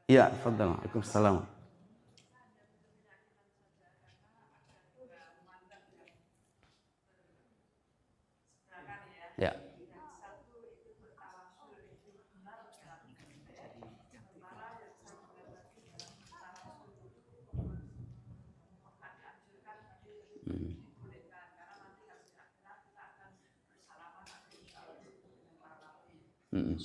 Iya, tafadhal. Waalaikumsalam. Ya. Mm-mm.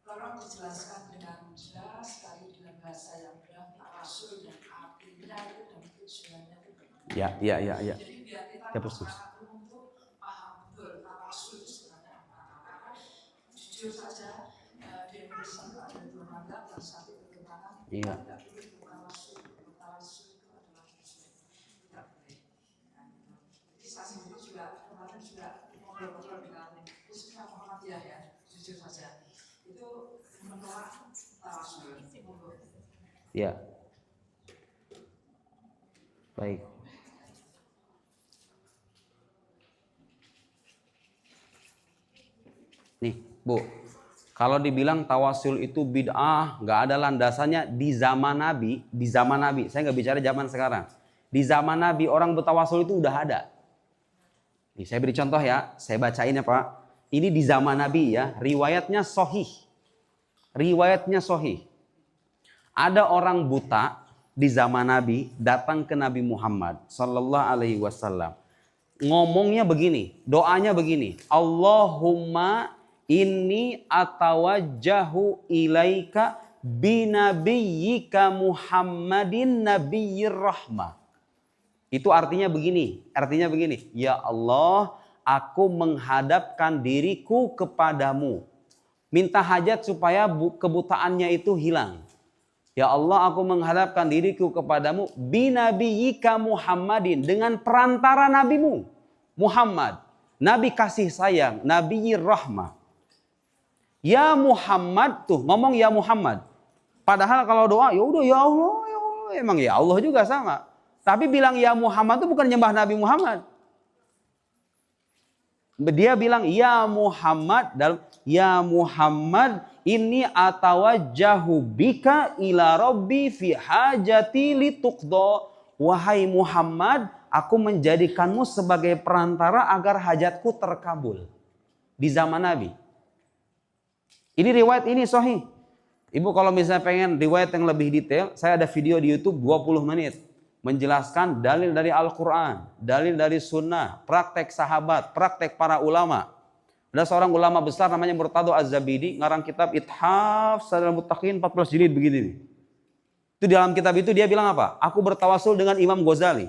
Tolong dijelaskan dengan jelas sekali dengan bahasa yang mudah tawasul dan artinya itu dan tujuannya itu. Ya. Jadi biar kita Ya, persis. masyarakat umum itu paham betul tawasul itu sebenarnya apa. Karena jujur saja di Indonesia itu ada dua mazhab dan satu bertentangan. Iya. Tidak boleh tawasul itu adalah musuh. Tidak boleh. Jadi saya sendiri juga kemarin juga ngobrol-ngobrol dengan khususnya Muhammadiyah ya, jujur saja. Itu menolak tawasul. Ya. Baik. Nih, Bu. Kalau dibilang tawasul itu bid'ah, nggak ada landasannya di zaman Nabi. Di zaman Nabi, saya nggak bicara zaman sekarang. Di zaman Nabi orang bertawasul itu udah ada. Nih, saya beri contoh ya, saya bacain ya Pak. Ini di zaman Nabi ya, riwayatnya sahih. Riwayatnya sahih. Ada orang buta di zaman Nabi datang ke Nabi Muhammad sallallahu alaihi wasallam. Ngomongnya begini, doanya begini. Allahumma inni atawajjahu ilaika binabiyyika Muhammadin nabiyyir rahmah. Itu artinya begini, ya Allah, aku menghadapkan diriku kepadamu. Minta hajat supaya kebutaannya itu hilang. Ya Allah, aku menghadapkan diriku kepadamu binabiyyika Muhammadin, dengan perantara nabimu Muhammad, nabi kasih sayang, nabiyyir rahmah. Ya Muhammad, tuh ngomong ya Muhammad. Padahal kalau doa ya udah ya Allah, emang ya Allah juga sama. Tapi bilang ya Muhammad itu bukan nyembah Nabi Muhammad. Dia bilang ya Muhammad, dalam ya Muhammad ini atawajjahu bika ila rabbi fi hajati lituqda. Wahai Muhammad, aku menjadikanmu sebagai perantara agar hajatku terkabul. Di zaman Nabi. Ini riwayat ini sahih. Ibu kalau misalnya pengen riwayat yang lebih detail, saya ada video di YouTube 20 menit. Menjelaskan dalil dari Al-Quran, dalil dari Sunnah, praktek sahabat, praktek para ulama. Ada seorang ulama besar namanya Murtado Az-Zabidi, ngarang kitab Ithaf Sadal Muttaqin 14 jilid begini nih. Itu di dalam kitab itu dia bilang apa? Aku bertawasul dengan Imam Ghazali.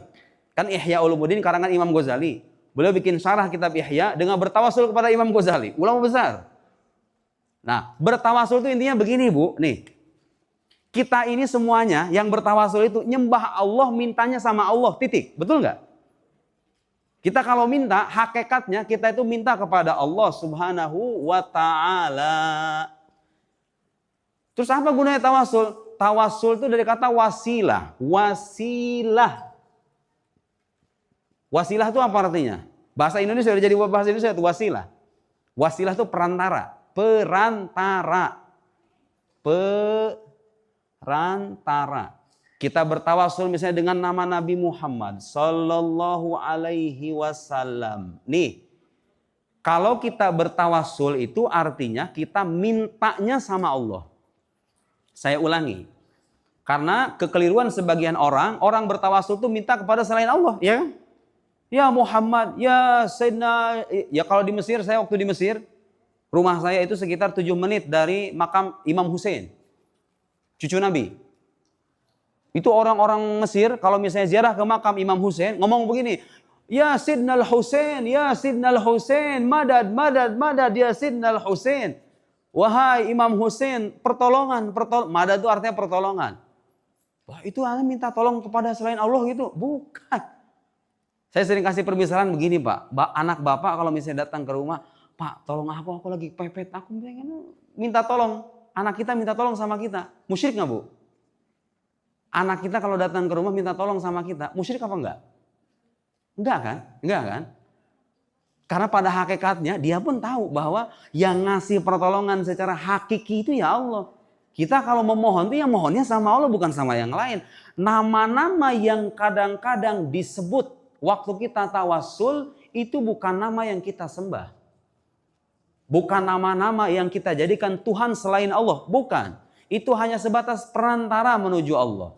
Kan Ihya Ulumuddin karangan Imam Ghazali. Beliau bikin syarah kitab Ihya dengan bertawasul kepada Imam Ghazali, ulama besar. Nah, bertawasul itu intinya begini Bu, nih. Kita ini semuanya yang bertawasul itu nyembah Allah, mintanya sama Allah, titik. Betul nggak? Kita kalau minta, hakikatnya kita itu minta kepada Allah Subhanahu wa ta'ala. Terus apa gunanya tawasul? Tawasul itu dari kata wasilah. Wasilah. Wasilah itu apa artinya? Bahasa Indonesia udah jadi bahasa Indonesia itu wasilah. Wasilah itu perantara. Perantara. Perantara. Kita bertawasul misalnya dengan nama Nabi Muhammad sallallahu alaihi wasallam. Nih, kalau kita bertawasul itu artinya kita mintanya sama Allah. Saya ulangi. Karena kekeliruan sebagian orang bertawasul itu minta kepada selain Allah, ya kan? Ya Muhammad, ya Sayyidina, ya kalau di Mesir, saya waktu di Mesir, rumah saya itu sekitar 7 menit dari makam Imam Hussein, cucu Nabi. Itu orang-orang Mesir kalau misalnya ziarah ke makam Imam Hussein ngomong begini, ya Sidnal Hussein, ya Sidnal Hussein, madad, madad, madad, ya Sidnal Hussein. Wahai Imam Hussein, pertolongan, madad itu artinya pertolongan. Wah, itu Anda minta tolong kepada selain Allah gitu? Bukan. Saya sering kasih permisalan begini Pak, anak Bapak kalau misalnya datang ke rumah, Pak tolong aku lagi pepet, aku pengen minta tolong. Anak kita minta tolong sama kita, musyrik nggak Bu? Anak kita kalau datang ke rumah minta tolong sama kita, musyrik apa enggak? Enggak kan? Enggak kan? Karena pada hakikatnya dia pun tahu bahwa yang ngasih pertolongan secara hakiki itu ya Allah. Kita kalau memohon itu ya mohonnya sama Allah bukan sama yang lain. Nama-nama yang kadang-kadang disebut waktu kita tawassul itu bukan nama yang kita sembah. Bukan nama-nama yang kita jadikan Tuhan selain Allah. Bukan. Itu hanya sebatas perantara menuju Allah.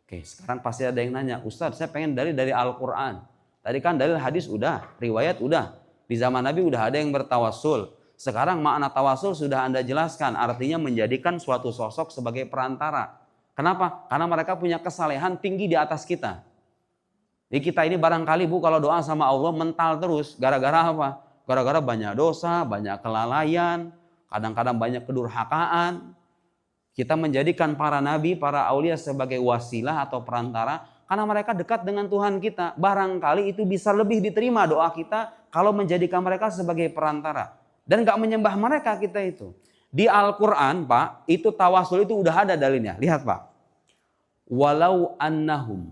Oke, sekarang pasti ada yang nanya, Ustadz saya pengen dari Al-Quran. Tadi kan dalil hadis udah, riwayat udah. Di zaman Nabi udah ada yang bertawassul. Sekarang makna tawassul sudah Anda jelaskan. Artinya menjadikan suatu sosok sebagai perantara. Kenapa? Karena mereka punya kesalehan tinggi di atas kita. Jadi kita ini barangkali Bu kalau doa sama Allah mental terus. Gara-gara apa? Gara-gara banyak dosa, banyak kelalaian. Kadang-kadang banyak kedurhakaan. Kita menjadikan para nabi, para aulia sebagai wasilah atau perantara. Karena mereka dekat dengan Tuhan kita. Barangkali itu bisa lebih diterima doa kita kalau menjadikan mereka sebagai perantara. Dan gak menyembah mereka kita itu. Di Al-Quran Pak, itu tawasul itu udah ada dalilnya. Lihat Pak. Walau annahum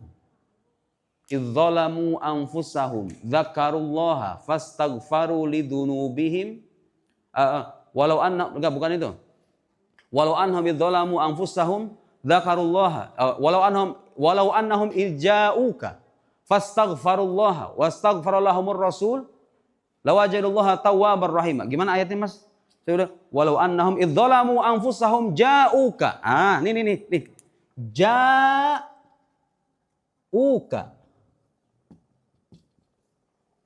idzalamu anfusahum dzakarullaha fastaghfaru lidunubihim. Walau anna, enggak bukan itu. Walau annahum idzalamu anfusahum dzakarullaha walau annahum ilja'uka fastaghfarullaha wastaghfarallahumur rasul lawajadullaha tawwabar rahim. Gimana ayatnya Mas? Saya udah walau annahum idzalamu anfusahum ja'uka. Nih. Ja'uka.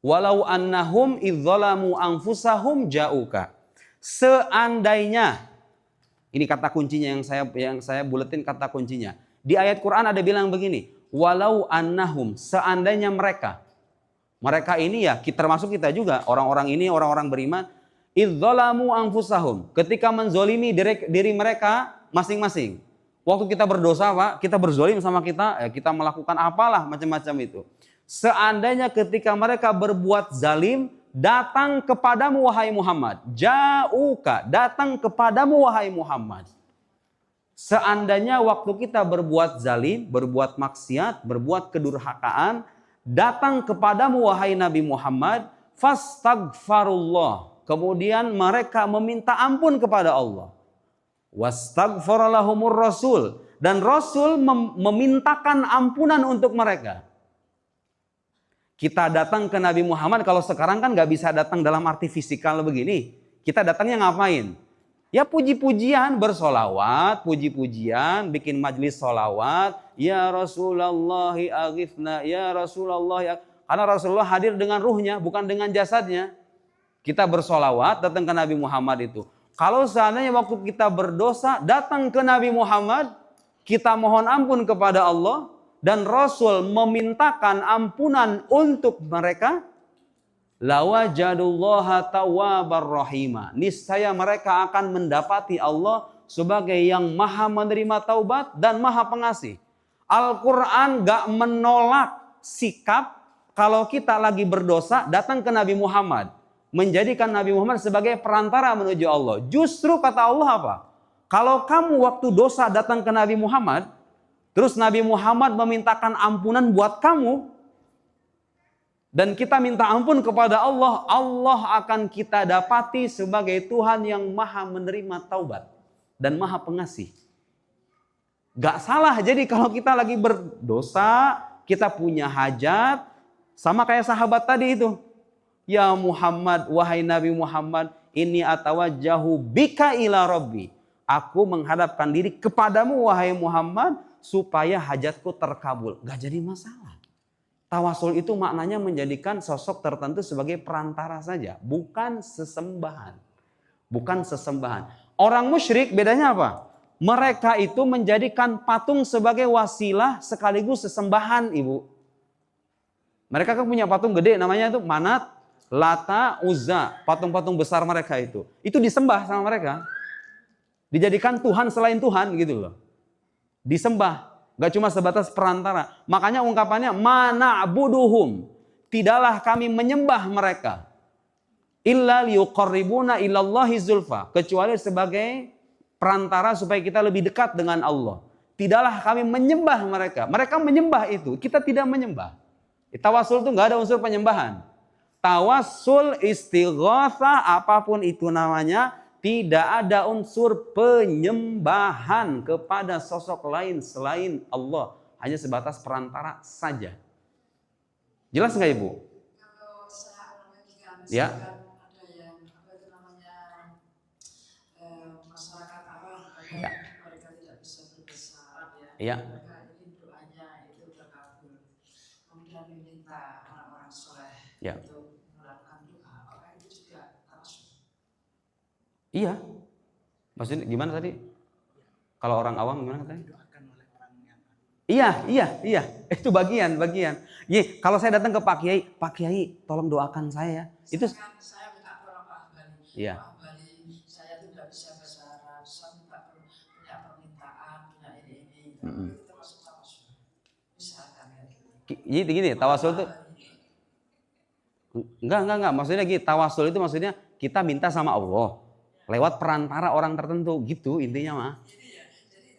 Walau annahum idzalamu anfusahum ja'uka. Seandainya, ini kata kuncinya yang saya buletin kata kuncinya. Di ayat Quran ada bilang begini, walau annahum, seandainya mereka ini ya termasuk kita juga, orang-orang ini orang-orang beriman, idzalamu anfusahum, ketika menzolimi diri mereka masing-masing. Waktu kita berdosa Pak, kita berzolim sama kita melakukan apalah macam-macam itu. Seandainya ketika mereka berbuat zalim, datang kepadamu wahai Muhammad. Ja'uka, datang kepadamu wahai Muhammad. Seandainya waktu kita berbuat zalim, berbuat maksiat, berbuat kedurhakaan, datang kepadamu wahai Nabi Muhammad, fastaghfarullah. Kemudian mereka meminta ampun kepada Allah. Wastaghfaralahumur rasul. Dan Rasul memintakan ampunan untuk mereka. Kita datang ke Nabi Muhammad, kalau sekarang kan gak bisa datang dalam arti fisikal begini. Kita datangnya ngapain? Ya puji-pujian, bersolawat, puji-pujian, bikin majlis solawat. Ya Rasulullah aghifna, ya Rasulullah. Karena Rasulullah hadir dengan ruhnya, bukan dengan jasadnya. Kita bersolawat, datang ke Nabi Muhammad itu. Kalau seandainya waktu kita berdosa, datang ke Nabi Muhammad, kita mohon ampun kepada Allah, dan Rasul memintakan ampunan untuk mereka, lawajadullaha tawwabar rahima. Niscaya mereka akan mendapati Allah sebagai yang maha menerima taubat dan maha pengasih. Al-Quran gak menolak sikap kalau kita lagi berdosa datang ke Nabi Muhammad. Menjadikan Nabi Muhammad sebagai perantara menuju Allah. Justru kata Allah apa? Kalau kamu waktu dosa datang ke Nabi Muhammad, terus Nabi Muhammad memintakan ampunan buat kamu, dan kita minta ampun kepada Allah, Allah akan kita dapati sebagai Tuhan yang maha menerima taubat dan maha pengasih. Gak salah jadi kalau kita lagi berdosa, kita punya hajat, sama kayak sahabat tadi itu. Ya Muhammad, wahai Nabi Muhammad, inni atawajjahu bika ila rabbi. Aku menghadapkan diri kepadamu wahai Muhammad, supaya hajatku terkabul. Gak jadi masalah. Tawasul itu maknanya menjadikan sosok tertentu sebagai perantara saja. Bukan sesembahan. Bukan sesembahan. Orang musyrik bedanya apa? Mereka itu menjadikan patung sebagai wasilah sekaligus sesembahan, Ibu. Mereka kan punya patung gede namanya itu Manat, Lata, Uzza. Patung-patung besar mereka itu. Itu disembah sama mereka. Dijadikan Tuhan selain Tuhan gitu loh. Disembah. Gak cuma sebatas perantara. Makanya ungkapannya mana'buduhum. Tidaklah kami menyembah mereka. Illa liyuqarribuna ilallahi zulfa. Kecuali sebagai perantara supaya kita lebih dekat dengan Allah. Tidaklah kami menyembah mereka. Mereka menyembah itu. Kita tidak menyembah. Tawasul itu gak ada unsur penyembahan. Tawassul, istighatsah, apapun itu namanya, tidak ada unsur penyembahan kepada sosok lain selain Allah. Hanya sebatas perantara saja. Jelas nggak Ibu? Kalau saya analogikan, Ya. ada yang apa itu namanya masyarakat Arab, Ya. mereka tidak bisa berbahasa Arab ya. Ya. Mereka ingin doanya itu terkabul. Kemudian meminta orang-orang soleh Ya. untuk melakukan doa. Orang itu juga tawassul. Iya. Maksudnya gimana tadi? Kalau orang awam gimana tadi? Iya. Itu bagian. Kalau saya datang ke Pak Kiai, tolong doakan saya. Itu Saya minta tolong Pak Bali. Iya. Pak Bali, saya tidak bisa bahasa Arab. Saya minta punya permintaan, punya ini. Itu termasuk tawassul. Misalkan ya. Gini, tawasul itu enggak. Maksudnya gini, tawasul itu maksudnya kita minta sama Allah lewat perantara orang tertentu, gitu intinya mah. Jadi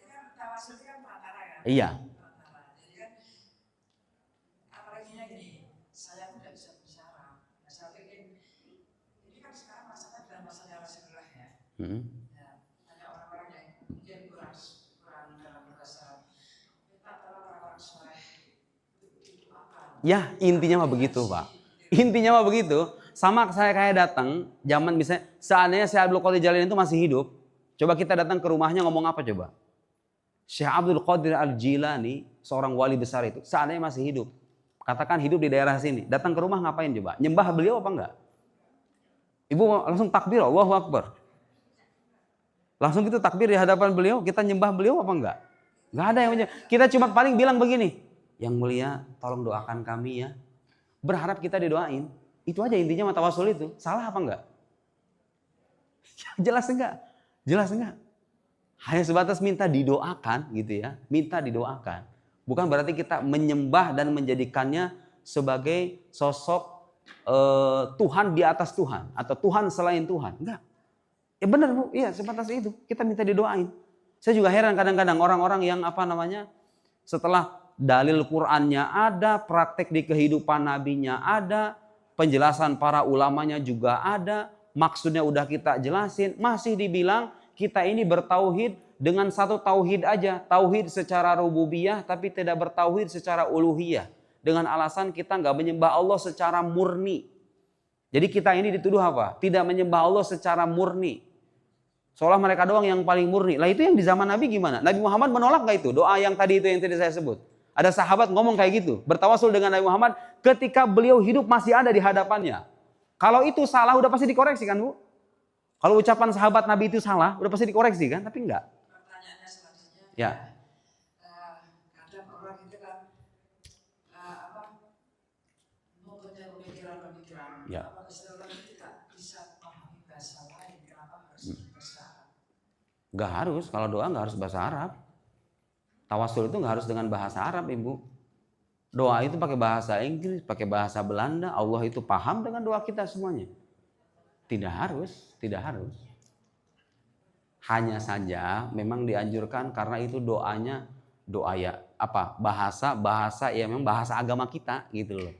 itu kan tawassul itu kan perantara kan? Iya. Jadi kan apalaginya gini, saya tidak bisa bicara. Saya ingin, ini kan sekarang masanya dalam masanya Rasulullah ya. Ya, ada orang-orang yang mungkin kurang dalam bahasa. Minta tolong orang-orang soleh untuk didoakan. Ya, intinya mah begitu, Pak. Intinya mah begitu. Sama saya kayak datang, zaman misalnya, seandainya Syekh Abdul Qadir Jalani itu masih hidup, coba kita datang ke rumahnya ngomong apa coba? Syekh Abdul Qadir Al-Jilani, seorang wali besar itu, seandainya masih hidup, katakan hidup di daerah sini, datang ke rumah ngapain coba? Nyembah beliau apa enggak? Ibu langsung takbir, Allahu Akbar. Langsung gitu takbir di hadapan beliau, kita nyembah beliau apa enggak? Enggak ada yang menyembah. Kita cuma paling bilang begini, yang mulia tolong doakan kami ya. Berharap kita didoain. Itu aja intinya mata tawasul itu. Salah apa enggak? Jelas enggak? Hanya sebatas minta didoakan gitu ya. Minta didoakan. Bukan berarti kita menyembah dan menjadikannya sebagai sosok Tuhan di atas Tuhan. Atau Tuhan selain Tuhan. Enggak. Ya benar Bu, iya sebatas itu. Kita minta didoain. Saya juga heran kadang-kadang orang-orang yang setelah dalil Qur'annya ada, praktek di kehidupan nabinya ada, penjelasan para ulamanya juga ada, maksudnya udah kita jelasin, masih dibilang kita ini bertauhid dengan satu tauhid aja, tauhid secara rububiyah tapi tidak bertauhid secara uluhiyah, dengan alasan kita nggak menyembah Allah secara murni. Jadi kita ini dituduh apa? Tidak menyembah Allah secara murni. Seolah mereka doang yang paling murni. Lah itu yang di zaman Nabi gimana? Nabi Muhammad menolak nggak itu? Doa yang tadi itu yang tadi saya sebut. Ada sahabat ngomong kayak gitu, bertawasul dengan Nabi Muhammad ketika beliau hidup masih ada di hadapannya. Kalau itu salah udah pasti dikoreksi kan Bu? Kalau ucapan sahabat Nabi itu salah udah pasti dikoreksi kan? Tapi enggak. Pertanyaannya selanjutnya. Ya. Kadang orang itu kan mempunyai pemikiran-pemikiran. Ya. Apa orang itu tidak bisa memahami bahasa lain? Kenapa harus bahasa Arab? Enggak harus, kalau doa enggak harus bahasa Arab. Tawasul itu nggak harus dengan bahasa Arab, Ibu. Doa itu pakai bahasa Inggris, pakai bahasa Belanda. Allah itu paham dengan doa kita semuanya. Tidak harus. Hanya saja memang dianjurkan karena itu doanya doa ya bahasa ya memang bahasa agama kita gitu loh.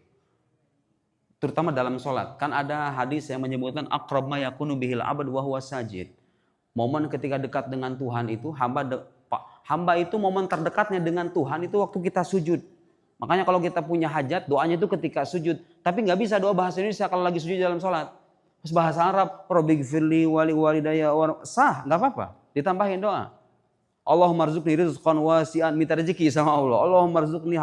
Terutama dalam sholat. Kan ada hadis yang menyebutkan aqrab ma yakunu bihil abad wa huwa sajid. Momen ketika dekat dengan Tuhan itu hamba itu momen terdekatnya dengan Tuhan itu waktu kita sujud. Makanya kalau kita punya hajat, doanya itu ketika sujud. Tapi nggak bisa doa bahasa Indonesia kalau lagi sujud dalam sholat. Terus bahasa Arab, Rabbighfirli wali walidayya sah, nggak apa-apa. Ditambahin doa. Allahumma rzuqni rizqan wasi'an, minta rezeki sama Allah. Allahumma rzuqni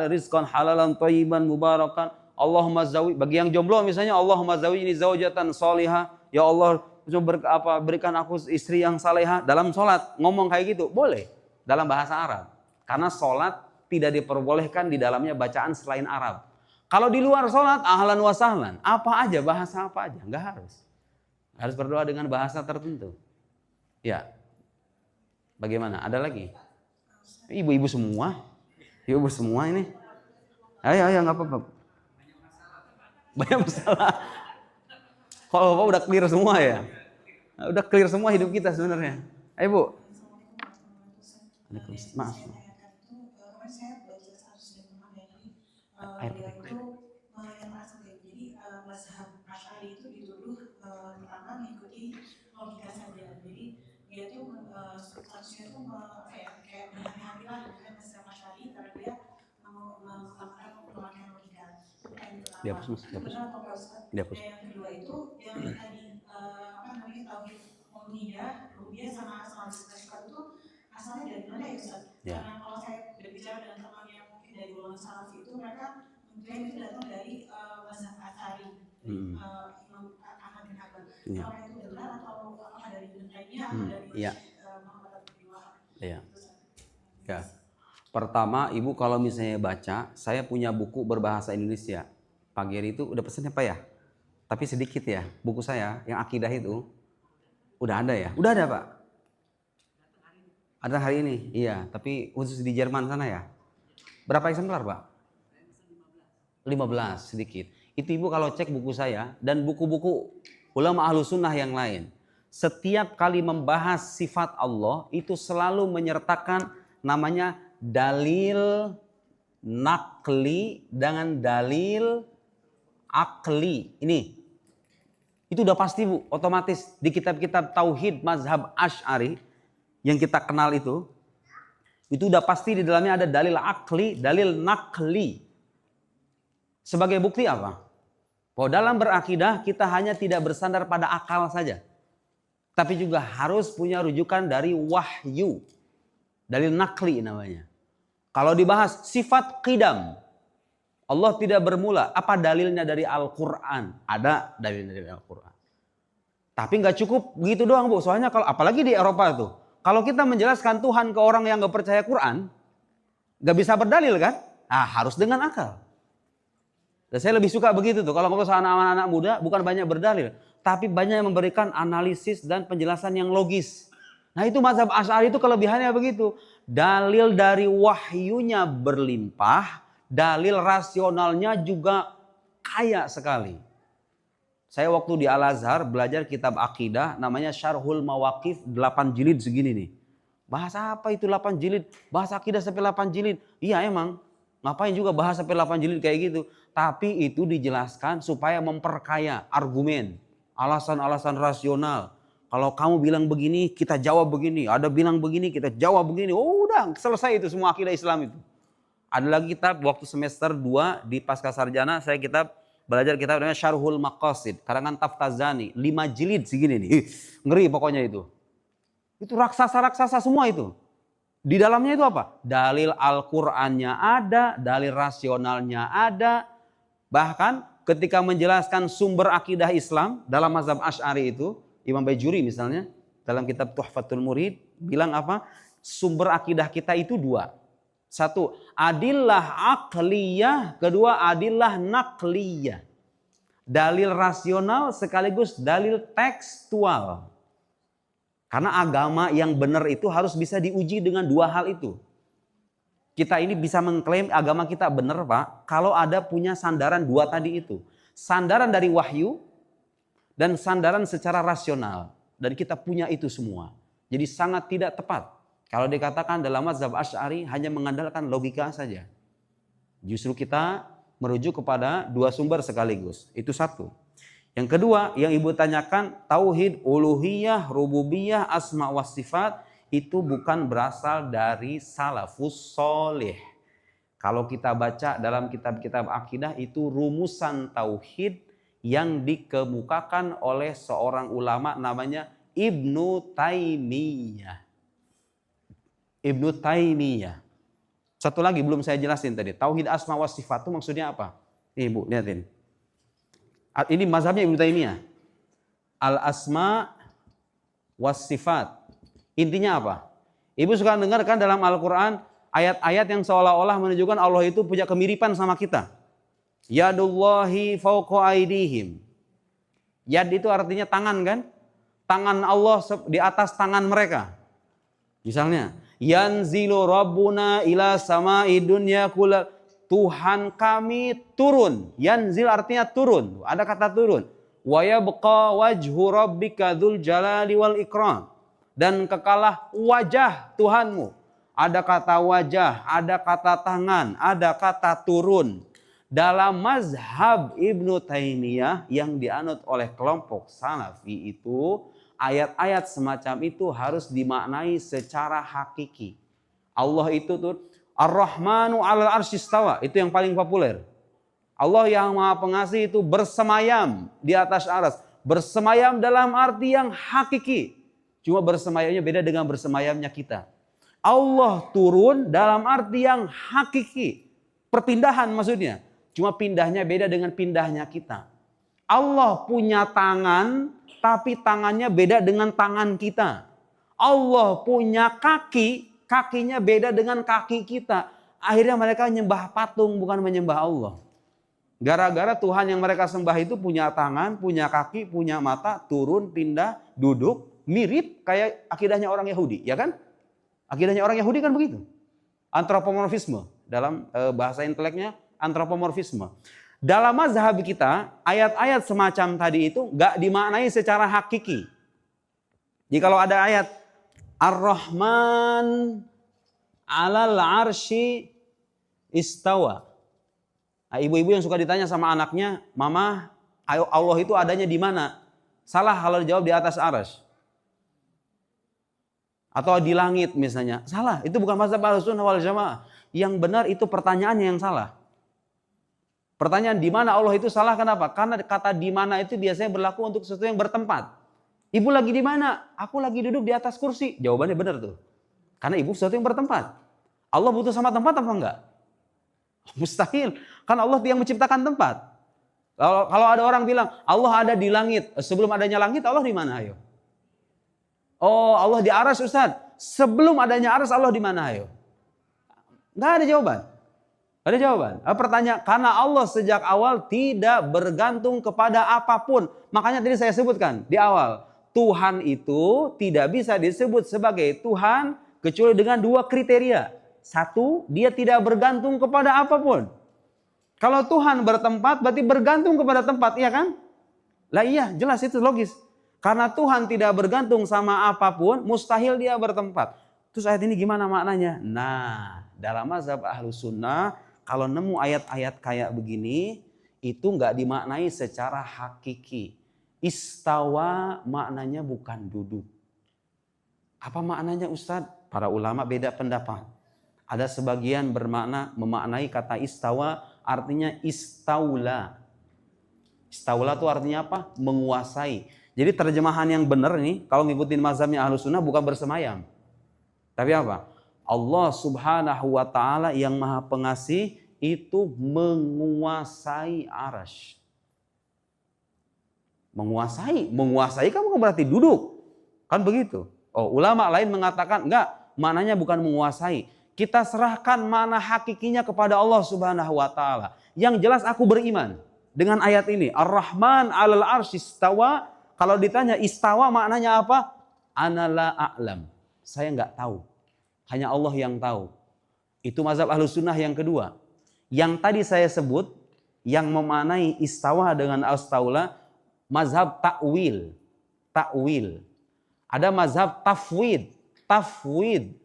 rizqan halalan thayyiban mubarakan. Allahumma zawi, bagi yang jomblo misalnya, Allahumma zawini zaujatan salihah. Ya Allah, berikan aku istri yang salehah. Dalam sholat ngomong kayak gitu boleh dalam bahasa Arab karena sholat tidak diperbolehkan di dalamnya bacaan selain Arab. Kalau di luar sholat ahlan wa sahlan, bahasa apa aja, nggak harus berdoa dengan bahasa tertentu. Ya, bagaimana? Ada lagi? Ibu-ibu semua ini. Ayo nggak apa-apa. Banyak masalah. Kalau Bapak udah clear semua ya? Udah clear semua hidup kita sebenarnya. Ayo Bu. Maaf. Kemarin saya baca status dari Muhammad ini, beliau itu yang merasa jadi mengikuti logika saja. Jadi dia tuh statusnya tuh kayak berhati-hati lah dengan mazhab Asy'ari karena dia menggunakan logika. Dihapus mas, Itu benar atau enggak Ustaz? Dihapus. Yang kedua itu yang tadi tauhid rububiyah sama sifat itu asalnya dari mana ya Ustaz? Ya. Karena kalau saya berbicara dengan teman yang mungkin dari golongan salafi itu mereka mengklaim itu datang dari mazhab Asy'ari, Imam Ahmad bin Hanbal. Apakah itu benar atau apakah dari Ibnu Taimiyah atau dari Muhammad bin Wahab? Iya. Ya. Pertama, Ibu kalau misalnya baca, saya punya buku berbahasa Indonesia. Pak Geri itu udah pesennya apa ya? Tapi sedikit ya, buku saya yang akidah itu udah ada ya? Udah ada Pak? Ada hari ini? Iya, tapi khusus di Jerman sana ya? Berapa eksemplar Pak? 15 sedikit. Itu Ibu kalau cek buku saya dan buku-buku ulama ahlu sunnah yang lain. Setiap kali membahas sifat Allah itu selalu menyertakan namanya dalil nakli dengan dalil akli. Ini itu udah pasti Bu, otomatis di kitab-kitab tauhid mazhab Asy'ari yang kita kenal itu udah pasti di dalamnya ada dalil akli, dalil nakli. Sebagai bukti apa? Bahwa dalam berakidah kita hanya tidak bersandar pada akal saja, tapi juga harus punya rujukan dari wahyu, dalil nakli namanya. Kalau dibahas sifat qidam, Allah tidak bermula. Apa dalilnya dari Al-Quran? Ada dalilnya dari Al-Quran. Tapi nggak cukup begitu doang Bu. Soalnya kalau apalagi di Eropa tuh, kalau kita menjelaskan Tuhan ke orang yang nggak percaya Quran, nggak bisa berdalil kan? Ah, harus dengan akal. Dan saya lebih suka begitu tuh. Kalau ngobrol sama anak-anak muda, bukan banyak berdalil, tapi banyak yang memberikan analisis dan penjelasan yang logis. Nah itu mazhab Asy'ari itu kelebihannya begitu. Dalil dari wahyunya berlimpah, dalil rasionalnya juga kaya sekali. Saya waktu di Al-Azhar belajar kitab akidah namanya Syarhul Mawaqif 8 jilid segini nih. Bahasa apa itu 8 jilid? Bahasa akidah sampai 8 jilid. Iya emang. Ngapain juga bahas sampai 8 jilid kayak gitu. Tapi itu dijelaskan supaya memperkaya argumen. Alasan-alasan rasional. Kalau kamu bilang begini, kita jawab begini. Ada bilang begini, kita jawab begini. Oh udah selesai itu semua akidah Islam itu. Ada lagi kitab waktu semester 2 di Pasca Sarjana saya belajar kitab namanya Syarhul Maqasid karangan Taftazani 5 jilid segini nih. Ngeri pokoknya itu. Itu raksasa-raksasa semua itu. Di dalamnya itu apa? Dalil Al-Qur'annya ada, dalil rasionalnya ada. Bahkan ketika menjelaskan sumber akidah Islam dalam mazhab Asy'ari itu, Imam Bajuri misalnya dalam kitab Tuhfatul Murid bilang apa? Sumber akidah kita itu 2. Satu, adillah akliyah. Kedua, adillah nakliyah. Dalil rasional sekaligus dalil tekstual. Karena agama yang benar itu harus bisa diuji dengan 2 hal itu. Kita ini bisa mengklaim agama kita benar Pak, kalau ada punya sandaran 2 tadi itu. Sandaran dari wahyu dan sandaran secara rasional. Dan kita punya itu semua. Jadi sangat tidak tepat kalau dikatakan dalam mazhab Asy'ari hanya mengandalkan logika saja. Justru kita merujuk kepada 2 sumber sekaligus. Itu satu. Yang kedua yang Ibu tanyakan tauhid uluhiyah, rububiyah, asma wa sifat itu bukan berasal dari salafus soleh. Kalau kita baca dalam kitab-kitab akidah itu rumusan tauhid yang dikemukakan oleh seorang ulama namanya Ibnu Taimiyah. Ibnu Taimiyah. Satu lagi belum saya jelasin tadi. Tauhid asma wa sifat itu maksudnya apa? Nih Bu, lihatin. Ini mazhabnya Ibnu Taimiyah. Al asma was sifat. Intinya apa? Ibu suka dengarkan dalam Al-Quran ayat-ayat yang seolah-olah menunjukkan Allah itu punya kemiripan sama kita. Yadullahi fawqa aidihim. Yad itu artinya tangan kan? Tangan Allah di atas tangan mereka. Misalnya, yanzilu rabbuna ila sama'i dunya kula. Tuhan kami turun. Yanzil artinya turun. Ada kata turun. Wa yabqa wajhu rabbika dzul jalali wal ikram. Dan kekalah wajah Tuhanmu. Ada kata wajah, ada kata tangan, ada kata turun. Dalam mazhab Ibnu Taimiyah yang dianut oleh kelompok Salafi itu, ayat-ayat semacam itu harus dimaknai secara hakiki. Allah itu tuh Ar-Rahmanu 'alal 'arsy istawa, itu yang paling populer. Allah yang Maha Pengasih itu bersemayam di atas aras. Bersemayam dalam arti yang hakiki. Cuma bersemayamnya beda dengan bersemayamnya kita. Allah turun dalam arti yang hakiki. Perpindahan maksudnya. Cuma pindahnya beda dengan pindahnya kita. Allah punya tangan, tapi tangannya beda dengan tangan kita. Allah punya kaki, kakinya beda dengan kaki kita. Akhirnya mereka menyembah patung, bukan menyembah Allah. Gara-gara Tuhan yang mereka sembah itu punya tangan, punya kaki, punya mata, turun, pindah, duduk, mirip kayak akidahnya orang Yahudi, ya kan? Akidahnya orang Yahudi kan begitu. Antropomorfisme, dalam bahasa inteleknya antropomorfisme. Dalam mazhab kita, ayat-ayat semacam tadi itu gak dimaknai secara hakiki. Jadi kalau ada ayat Ar-Rahman 'alal 'arsy istawa. Nah, ibu-ibu yang suka ditanya sama anaknya, "Mama, Allah itu adanya di mana?" Salah kalau dijawab di atas arsy. Atau di langit misalnya. Salah, itu bukan mazhab Ahlussunnah wal Jamaah. Yang benar itu pertanyaannya yang salah. Pertanyaan di mana Allah itu salah, kenapa? Karena kata di mana itu biasanya berlaku untuk sesuatu yang bertempat. Ibu lagi di mana? Aku lagi duduk di atas kursi. Jawabannya benar tuh. Karena ibu sesuatu yang bertempat. Allah butuh sama tempat apa enggak? Mustahil. Kan Allah yang menciptakan tempat. Kalau ada orang bilang Allah ada di langit. Sebelum adanya langit Allah di mana? Ayo. Oh, Allah di aras Ustaz. Sebelum adanya aras Allah di mana? Ayo. Enggak ada jawaban. Ada jawaban. Pertanyaan, karena Allah sejak awal tidak bergantung kepada apapun. Makanya tadi saya sebutkan di awal. Tuhan itu tidak bisa disebut sebagai Tuhan kecuali dengan dua kriteria. Satu, dia tidak bergantung kepada apapun. Kalau Tuhan bertempat berarti bergantung kepada tempat, iya kan? Lah iya, jelas itu logis. Karena Tuhan tidak bergantung sama apapun, mustahil dia bertempat. Terus ayat ini gimana maknanya? Nah, dalam mazhab Ahlussunnah, kalau nemu ayat-ayat kayak begini, itu nggak dimaknai secara hakiki. Istawa maknanya bukan duduk. Apa maknanya Ustadz? Para ulama beda pendapat. Ada sebagian memaknai kata istawa artinya istaula. Istaula itu artinya apa? Menguasai. Jadi terjemahan yang benar nih, kalau ngikutin mazhabnya Ahlussunnah bukan bersemayam. Tapi apa? Allah Subhanahu wa Ta'ala yang Maha Pengasih itu menguasai arsy. Menguasai kan bukan berarti duduk. Kan begitu. Oh, ulama lain mengatakan enggak, maknanya bukan menguasai. Kita serahkan makna hakikinya kepada Allah Subhanahu wa Ta'ala. Yang jelas aku beriman dengan ayat ini. Ar-Rahman 'alal 'arsy istawa. Kalau ditanya istawa maknanya apa? Ana la a'lam. Saya enggak tahu. Hanya Allah yang tahu. Itu mazhab Ahlussunnah yang kedua. Yang tadi saya sebut, yang memaknai istawa dengan astaula, mazhab ta'wil. Ta'wil. Ada mazhab tafwid. Tafwid.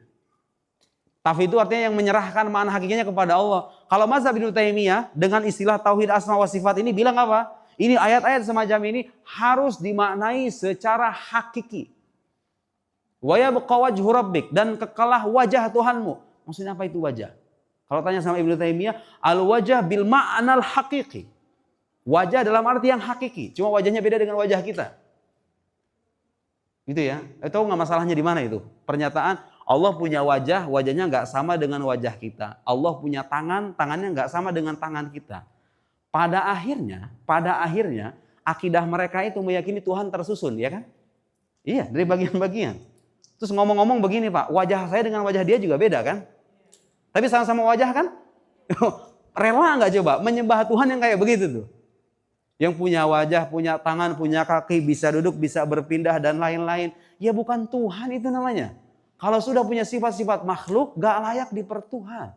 Tafwid itu artinya yang menyerahkan makna hakikinya kepada Allah. Kalau mazhab Ibnu Taimiyah dengan istilah tauhid asma wa sifat ini bilang apa? Ini ayat-ayat semacam ini harus dimaknai secara hakiki. Wa yabqa wajhu rabbik, dan kekalah wajah Tuhanmu. Maksudnya apa itu wajah? Kalau tanya sama Ibnu Taimiyah, al-wajah bil ma'nal haqiqi. Wajah dalam arti yang hakiki, cuma wajahnya beda dengan wajah kita. Gitu ya. Tahu nggak masalahnya di mana itu? Pernyataan Allah punya wajah, wajahnya nggak sama dengan wajah kita. Allah punya tangan, tangannya nggak sama dengan tangan kita. Pada akhirnya akidah mereka itu meyakini Tuhan tersusun, ya kan? Iya, dari bagian-bagian. Terus ngomong-ngomong begini Pak, wajah saya dengan wajah dia juga beda kan? Tapi sama-sama wajah kan? Rela nggak coba menyembah Tuhan yang kayak begitu tuh? Yang punya wajah, punya tangan, punya kaki, bisa duduk, bisa berpindah dan lain-lain. Ya bukan Tuhan itu namanya. Kalau sudah punya sifat-sifat makhluk, gak layak dipertuhan.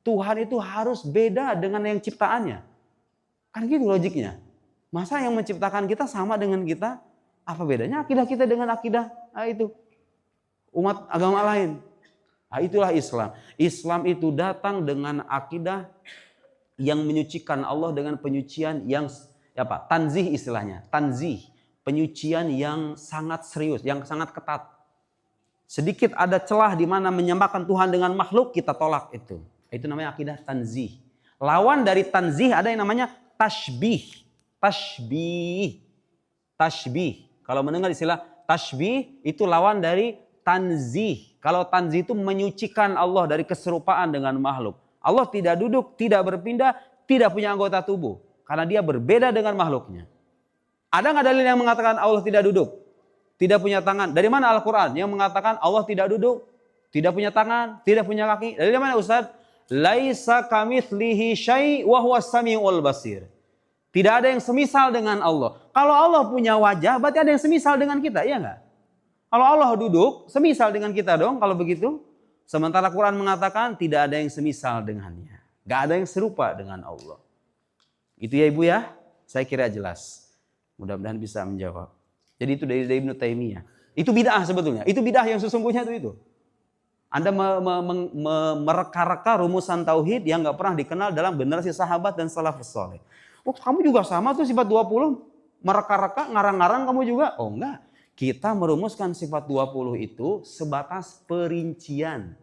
Tuhan itu harus beda dengan yang ciptaannya. Kan gitu logiknya. Masa yang menciptakan kita sama dengan kita? Apa bedanya akidah kita dengan akidah itu umat agama lain? Itulah Islam. Islam itu datang dengan akidah yang menyucikan Allah dengan penyucian yang apa? Tanzih istilahnya. Tanzih, penyucian yang sangat serius, yang sangat ketat. Sedikit ada celah di mana menyembahkan Tuhan dengan makhluk, kita tolak itu. Itu namanya akidah tanzih. Lawan dari tanzih ada yang namanya tashbih. Tashbih. Tashbih. Kalau mendengar istilah tashbih, itu lawan dari tanzih. Kalau tanzih itu menyucikan Allah dari keserupaan dengan makhluk. Allah tidak duduk, tidak berpindah, tidak punya anggota tubuh. Karena dia berbeda dengan makhluknya. Ada nggak dalil yang mengatakan Allah tidak duduk? Tidak punya tangan. Dari mana Al-Quran yang mengatakan Allah tidak duduk, tidak punya tangan, tidak punya kaki? Dari mana Ustaz? Laisa kamitslihi syai' wa huwas samiul basir. Tidak ada yang semisal dengan Allah. Kalau Allah punya wajah, berarti ada yang semisal dengan kita, iya nggak? Kalau Allah duduk, semisal dengan kita dong kalau begitu. Sementara Quran mengatakan tidak ada yang semisal dengannya. Gak ada yang serupa dengan Allah. Itu ya Ibu ya, saya kira jelas. Mudah-mudahan bisa menjawab. Jadi itu dari Ibnu Taimiyah. Itu bid'ah sebetulnya. Itu bid'ah yang sesungguhnya itu. Anda mereka-reka rumusan tauhid yang gak pernah dikenal dalam generasi sahabat dan salafus saleh. Oh kamu juga sama tuh sifat 20. Mereka-reka, ngarang-ngarang kamu juga. Oh enggak. Kita merumuskan sifat 20 itu sebatas perincian.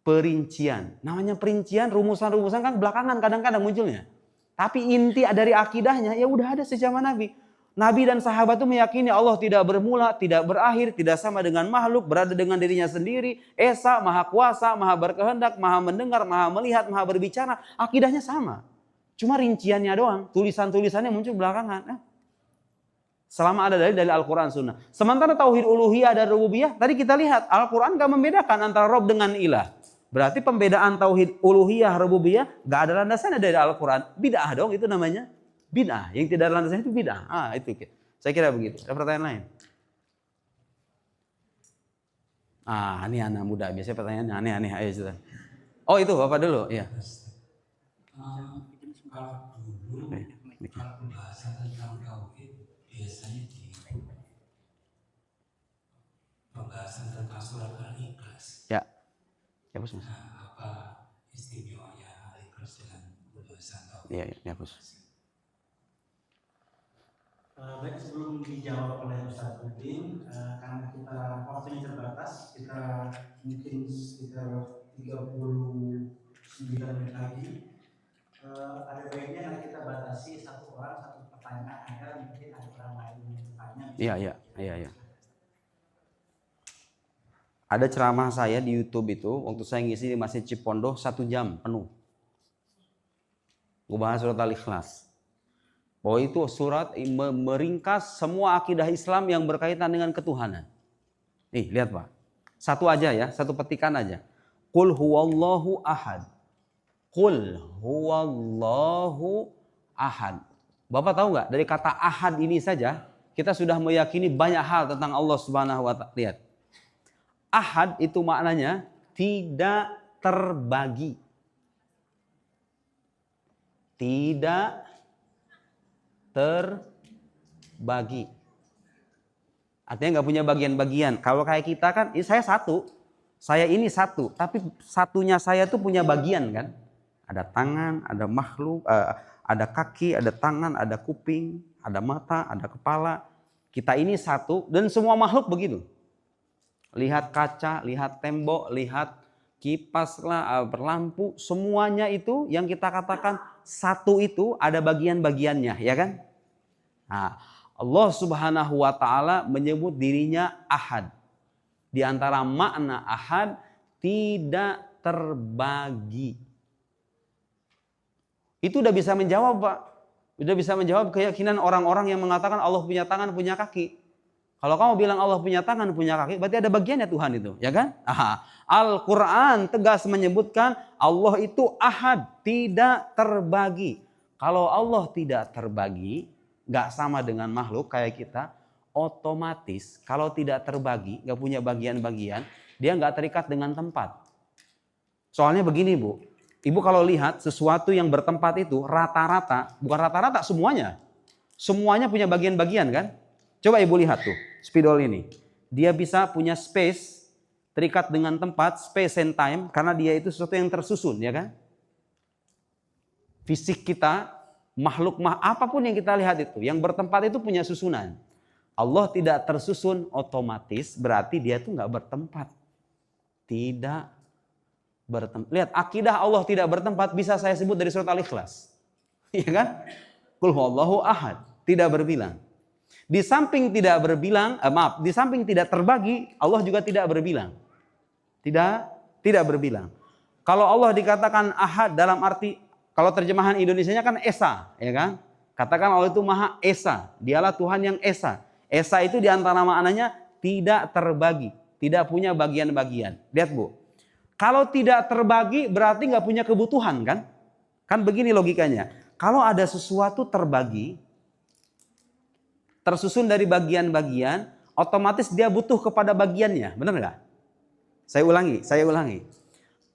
Perincian. Namanya perincian, rumusan-rumusan kan belakangan kadang-kadang munculnya. Tapi inti dari akidahnya ya udah ada sejak zaman Nabi. Nabi dan sahabat itu meyakini Allah tidak bermula, tidak berakhir, tidak sama dengan makhluk, berada dengan dirinya sendiri, esa, maha kuasa, maha berkehendak, maha mendengar, maha melihat, maha berbicara. Akidahnya sama. Cuma rinciannya doang, tulisan-tulisannya muncul belakangan. Selama ada dari Al-Quran Sunnah. Sementara tauhid uluhiyah dan rububiyah, tadi kita lihat Al-Quran gak membedakan antara Rob dengan ilah. Berarti pembedaan tauhid uluhiyah, rububiyah gak ada landasannya dari Al-Quran. Bid'ah dong itu namanya. Bid'ah. Yang tidak ada landasannya itu bid'ah. Itu. Saya kira begitu. Ada pertanyaan lain? Ini anak muda. Biasanya pertanyaannya aneh-aneh. Ayo sudah. Oh itu Bapak dulu. Iya. Kalau dulu kalau pembahasan tentang tauhid biasanya di pembahasan tentang surat Al-Ikhlas. Ya. Ya Bos. Apa istimewanya Al-Ikhlas dengan pembahasan tauhid? Ya Bos. Baik, sebelum dijawab oleh Ustaz Udin, karena kita waktunya terbatas, kita mungkin sekitar 39 menit lagi. Ada baiknya nanti kita batasi satu orang satu pertanyaan agar mungkin ada orang lain yang bertanya. Iya. Ada ceramah saya di YouTube itu waktu saya ngisi di Masjid Cipondoh 1 jam penuh. Gue bahas surat Al-Ikhlas. Bahwa itu surat meringkas semua akidah Islam yang berkaitan dengan ketuhanan. Nih, lihat Pak. Satu aja ya, satu petikan aja. Qul huwallahu ahad. Qul huwallahu ahad. Bapak tahu nggak dari kata ahad ini saja kita sudah meyakini banyak hal tentang Allah Subhanahu wa Ta'ala. Lihat. Ahad itu maknanya tidak terbagi. Tidak terbagi. Artinya nggak punya bagian-bagian. Kalau kayak kita kan, saya satu. Saya ini satu. Tapi satunya saya tuh punya bagian kan. Ada tangan, ada makhluk, ada kaki, ada tangan, ada kuping, ada mata, ada kepala. Kita ini satu dan semua makhluk begitu. Lihat kaca, lihat tembok, lihat kipas lah, berlampu, semuanya itu yang kita katakan satu itu ada bagian-bagiannya, ya kan? Nah, Allah Subhanahu wa Ta'ala menyebut dirinya Ahad. Di antara makna Ahad tidak terbagi. Itu udah bisa menjawab, Pak. Udah bisa menjawab keyakinan orang-orang yang mengatakan Allah punya tangan, punya kaki. Kalau kamu bilang Allah punya tangan, punya kaki, berarti ada bagiannya Tuhan itu, ya kan? Al-Quran tegas menyebutkan Allah itu ahad, tidak terbagi. Kalau Allah tidak terbagi, gak sama dengan makhluk kayak kita, otomatis kalau tidak terbagi, gak punya bagian-bagian, dia gak terikat dengan tempat. Soalnya begini Bu, Ibu kalau lihat sesuatu yang bertempat itu rata-rata, bukan rata-rata semuanya. Semuanya punya bagian-bagian kan? Coba Ibu lihat tuh, spidol ini. Dia bisa punya space, terikat dengan tempat, space and time, karena dia itu sesuatu yang tersusun, ya kan? fisik kita, makhluk apapun yang kita lihat itu, yang bertempat itu punya susunan. Allah tidak tersusun otomatis, berarti dia itu nggak bertempat. Tidak bertempat. Lihat, akidah Allah tidak bertempat bisa saya sebut dari surat Al-Ikhlas. Iya kan? Qul huwallahu ahad, tidak berbilang. Di samping tidak berbilang, di samping tidak terbagi, Allah juga tidak berbilang. Tidak berbilang. Kalau Allah dikatakan ahad dalam arti, kalau terjemahan Indonesianya kan esa, ya kan? Katakan Allah itu Maha Esa, dialah Tuhan yang esa. Esa itu diantara maknanya tidak terbagi, tidak punya bagian-bagian. Lihat Bu, kalau tidak terbagi berarti nggak punya kebutuhan kan? Kan begini logikanya. Kalau ada sesuatu terbagi, tersusun dari bagian-bagian, otomatis dia butuh kepada bagiannya, benar nggak? Saya ulangi.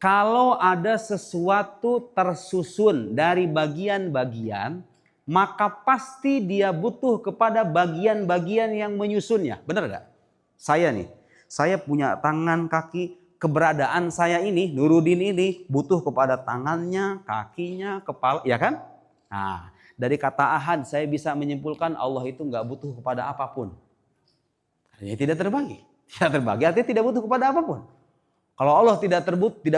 Kalau ada sesuatu tersusun dari bagian-bagian, maka pasti dia butuh kepada bagian-bagian yang menyusunnya, benar nggak? Saya punya tangan, kaki, keberadaan saya ini, Nuruddin ini butuh kepada tangannya, kakinya, kepala, ya kan? Nah, dari kata ahad saya bisa menyimpulkan Allah itu nggak butuh kepada apapun. Artinya tidak terbagi. Tidak terbagi artinya tidak butuh kepada apapun. Kalau Allah tidak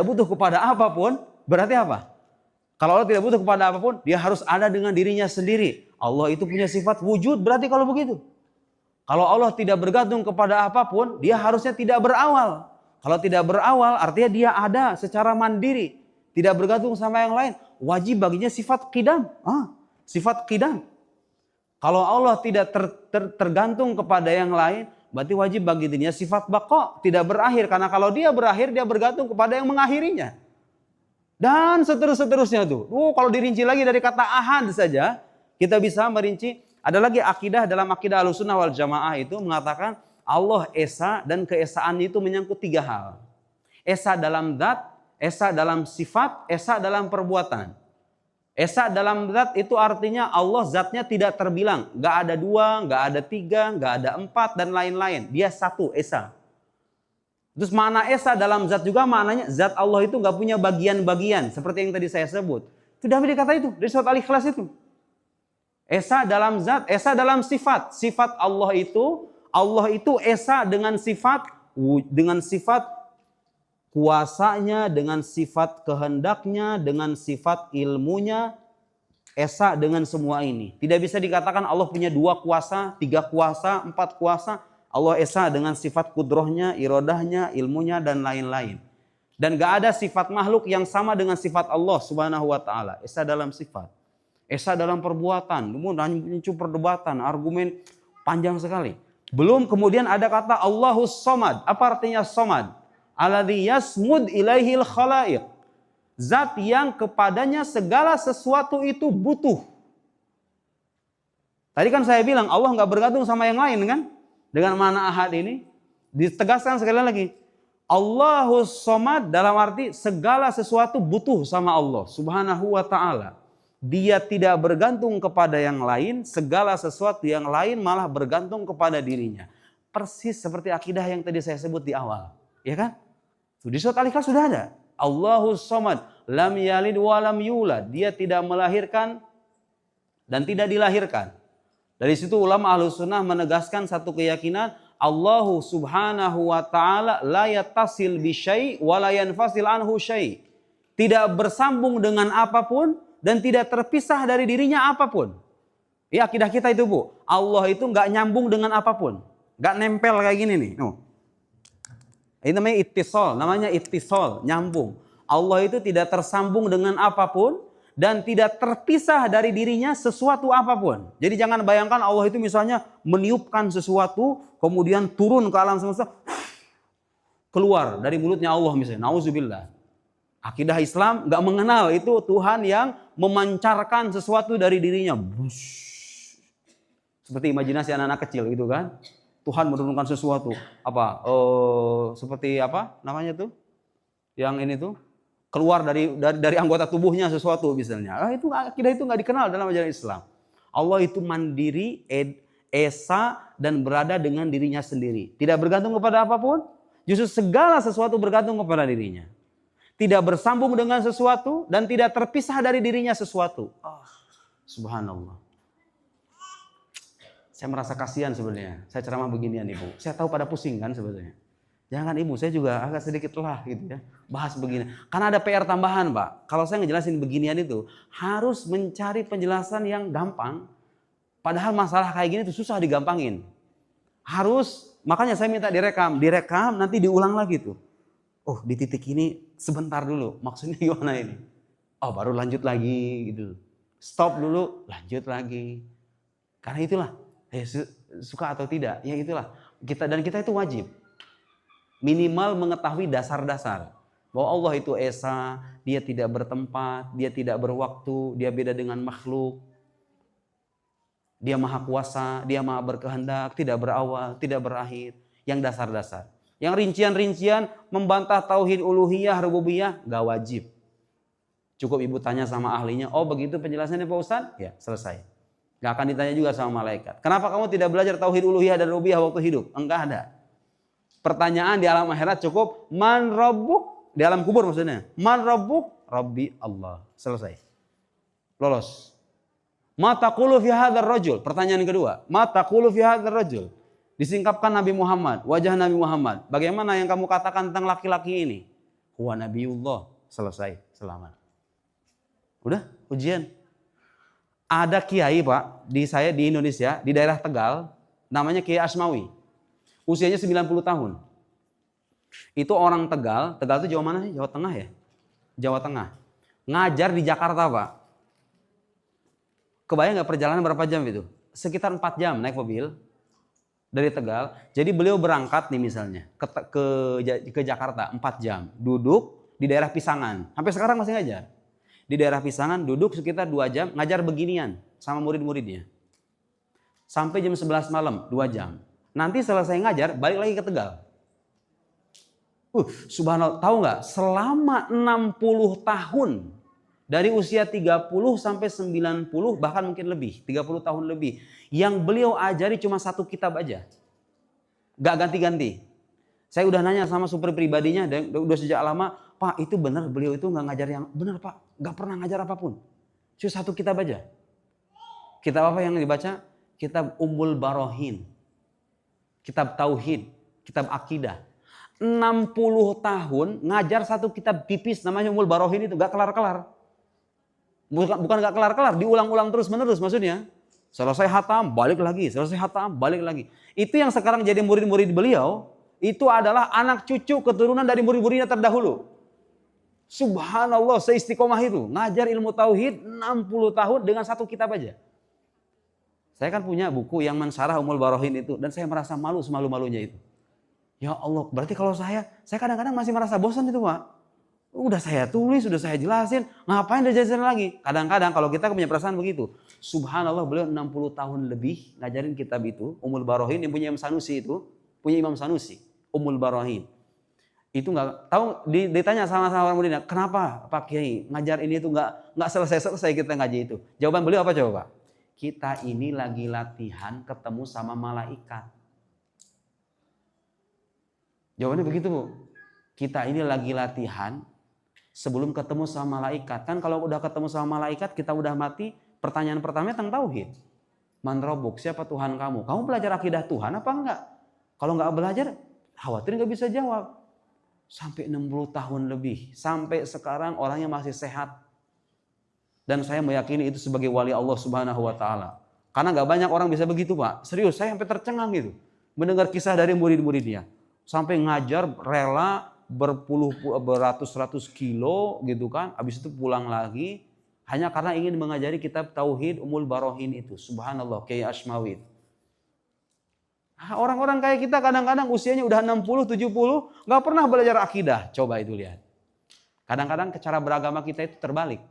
butuh kepada apapun, berarti apa? Kalau Allah tidak butuh kepada apapun, dia harus ada dengan dirinya sendiri. Allah itu punya sifat wujud, berarti kalau begitu. Kalau Allah tidak bergantung kepada apapun, dia harusnya tidak berawal. Kalau tidak berawal, artinya dia ada secara mandiri. Tidak bergantung sama yang lain. Wajib baginya sifat qidam. Sifat qidam. Kalau Allah tidak tergantung kepada yang lain, berarti wajib bagi dirinya sifat baqa, tidak berakhir. Karena kalau dia berakhir, dia bergantung kepada yang mengakhirinya. Dan seterusnya tuh. Kalau dirinci lagi dari kata ahad saja, kita bisa merinci. Ada lagi akidah dalam akidah Ahlussunnah wal Jamaah itu mengatakan Allah esa dan keesaannya itu menyangkut 3 hal. Esa dalam zat, esa dalam sifat, esa dalam perbuatan. Esa dalam zat itu artinya Allah zatnya tidak terbilang. Gak ada 2, gak ada 3, gak ada 4 dan lain-lain. Dia satu, esa. Terus makna esa dalam zat juga maknanya zat Allah itu gak punya bagian-bagian. Seperti yang tadi saya sebut. Sudah dikata itu dari surat Al-Ikhlas itu. Esa dalam zat, esa dalam sifat. Sifat Allah itu esa dengan sifat kuasanya, dengan sifat kehendaknya, dengan sifat ilmunya, esa dengan semua ini. Tidak bisa dikatakan Allah punya 2 kuasa, 3 kuasa, 4 kuasa. Allah esa dengan sifat kudrohnya, irodahnya, ilmunya, dan lain-lain. Dan gak ada sifat makhluk yang sama dengan sifat Allah subhanahu wa ta'ala. Esa dalam sifat. Esa dalam perbuatan. Muncul perdebatan, argumen panjang sekali. Belum kemudian ada kata Allahus Somad. Apa artinya Somad? Alladzi yasmud ilaihil khalaiq. Zat yang kepadanya segala sesuatu itu butuh. Tadi kan saya bilang Allah nggak bergantung sama yang lain kan? Dengan mana ahad ini ditegaskan sekali lagi. Allahus Somad dalam arti segala sesuatu butuh sama Allah subhanahu wa ta'ala. Dia tidak bergantung kepada yang lain, segala sesuatu yang lain malah bergantung kepada dirinya. Persis seperti akidah yang tadi saya sebut di awal. Ya kan? Di surat Al-Ikhlas sudah ada. Allahus Somad, lam yalid wa lam yulad. Dia tidak melahirkan dan tidak dilahirkan. Dari situ ulama Ahlussunnah menegaskan satu keyakinan, Allah subhanahu wa ta'ala la yattasil bi syai' wa la yanfasil anhu syai'. Tidak bersambung dengan apapun dan tidak terpisah dari dirinya apapun. Ya akidah kita itu Bu. Allah itu nggak nyambung dengan apapun. Nggak nempel kayak gini nih. Ini namanya ittisal, nyambung. Allah itu tidak tersambung dengan apapun dan tidak terpisah dari dirinya sesuatu apapun. Jadi jangan bayangkan Allah itu misalnya meniupkan sesuatu, kemudian turun ke alam semesta, keluar dari mulutnya Allah misalnya. Nauzubillah. Akidah Islam nggak mengenal itu Tuhan yang memancarkan sesuatu dari dirinya. Seperti imajinasi anak-anak kecil gitu kan. Tuhan menurunkan sesuatu. Seperti apa namanya tuh? Yang ini tuh keluar dari anggota tubuhnya sesuatu misalnya. Itu akidah itu nggak dikenal dalam ajaran Islam. Allah itu mandiri, esa dan berada dengan dirinya sendiri. Tidak bergantung kepada apapun. Justru segala sesuatu bergantung kepada dirinya. Tidak bersambung dengan sesuatu dan tidak terpisah dari dirinya sesuatu. Subhanallah. Saya merasa kasihan sebenarnya. Saya ceramah beginian Ibu. Saya tahu pada pusing kan sebetulnya. Jangan Ibu, saya juga agak sedikit lelah gitu ya. Bahas begini. Karena ada PR tambahan Pak. Kalau saya ngejelasin beginian itu, harus mencari penjelasan yang gampang. Padahal masalah kayak gini tuh susah digampangin. Harus, makanya saya minta direkam. Direkam nanti diulang lagi tuh. Oh di titik ini sebentar dulu. Maksudnya gimana ini? Oh baru lanjut lagi gitu. Stop dulu, lanjut lagi. Karena itulah. Suka atau tidak, ya itulah kita itu wajib minimal mengetahui dasar-dasar bahwa Allah itu esa, dia tidak bertempat, dia tidak berwaktu, dia beda dengan makhluk, dia maha kuasa, dia maha berkehendak, tidak berawal, tidak berakhir, yang dasar-dasar. Yang rincian-rincian membantah tauhid uluhiyah, rububiyah gak wajib, cukup Ibu tanya sama ahlinya. Oh begitu penjelasannya Pak Ustadz, ya selesai. Gak akan ditanya juga sama malaikat. Kenapa kamu tidak belajar tauhid uluhiyah dan rububiyah waktu hidup? Enggak ada. Pertanyaan di alam akhirat cukup man rabbuk, di alam kubur maksudnya. Man rabbuk? Rabbi Allah. Selesai. Lolos. Ma taqulu fi hadzal rajul? Pertanyaan kedua. Ma taqulu fi hadzal rajul? Disingkapkan Nabi Muhammad, wajah Nabi Muhammad. Bagaimana yang kamu katakan tentang laki-laki ini? Huwa nabiyullah. Selesai, selamat. Udah, ujian. Ada kiai Pak, saya di Indonesia, di daerah Tegal, namanya Kiai Asmawi. Usianya 90 tahun. Itu orang Tegal itu Jawa mana sih? Jawa Tengah ya? Jawa Tengah. Ngajar di Jakarta Pak. Kebayang gak perjalanan berapa jam itu? Sekitar 4 jam naik mobil dari Tegal. Jadi beliau berangkat nih misalnya ke Jakarta 4 jam. Duduk di daerah Pisangan. Sampai sekarang masih ngajar. Di daerah Pisangan duduk sekitar 2 jam ngajar beginian sama murid-muridnya. Sampai jam 11 malam 2 jam. Nanti selesai ngajar balik lagi ke Tegal. Subhanallah, tahu nggak? Selama 60 tahun dari usia 30 sampai 90 bahkan mungkin lebih, 30 tahun lebih, yang beliau ajari cuma 1 kitab aja. Gak ganti-ganti. Saya udah nanya sama super pribadinya dan udah sejak lama, Pak itu benar beliau itu nggak ngajar yang benar Pak, nggak pernah ngajar apapun, cuma 1 kitab aja. Kitab apa yang dibaca? Kitab Ummul Barohin, kitab Tauhid, kitab Akidah. 60 tahun ngajar 1 kitab tipis namanya Ummul Barohin itu nggak kelar-kelar. Bukan nggak kelar-kelar, diulang-ulang terus menerus maksudnya. Selesai hatam balik lagi, selesai hatam balik lagi. Itu yang sekarang jadi murid-murid beliau. Itu adalah anak cucu keturunan dari murid-muridnya terdahulu. Subhanallah, seistiqomah itu. Ngajar ilmu tauhid 60 tahun dengan 1 kitab aja. Saya kan punya buku yang mensyarah Ummul Barohin itu. Dan saya merasa malu semalu-malunya itu. Ya Allah, berarti kalau saya kadang-kadang masih merasa bosan itu Pak. Udah saya tulis, udah saya jelasin. Ngapain dijelasin lagi? Kadang-kadang kalau kita punya perasaan begitu. Subhanallah, beliau 60 tahun lebih ngajarin kitab itu. Ummul Barohin yang punya Imam Sanusi itu. Punya Imam Sanusi. Ummul Barohin. Itu nggak tahu, ditanya sama orang muridnya, kenapa Pak Kiai ngajar ini itu nggak selesai kita ngaji itu? Jawaban beliau apa coba Pak? Kita ini lagi latihan ketemu sama malaikat. Jawabannya begitu Bu. Kita ini lagi latihan sebelum ketemu sama malaikat. Kan kalau udah ketemu sama malaikat kita udah mati. Pertanyaan pertamanya tentang tauhid. Man rabbuk, siapa Tuhan kamu? Kamu belajar akidah Tuhan apa enggak? Kalau nggak belajar, khawatir nggak bisa jawab. Sampai 60 tahun lebih. Sampai sekarang orangnya masih sehat. Dan saya meyakini itu sebagai wali Allah Subhanahu wa Ta'ala. Karena nggak banyak orang bisa begitu Pak. Serius, saya sampai tercengang gitu. Mendengar kisah dari murid-muridnya. Sampai ngajar rela beratus-ratus kilo gitu kan. Habis itu pulang lagi. Hanya karena ingin mengajari kitab Tauhid Ummul Barohin itu. Subhanallah, Kiai Asmawi. Orang-orang kayak kita kadang-kadang usianya udah 60, 70, gak pernah belajar akidah. Coba itu lihat. Kadang-kadang cara beragama kita itu terbalik.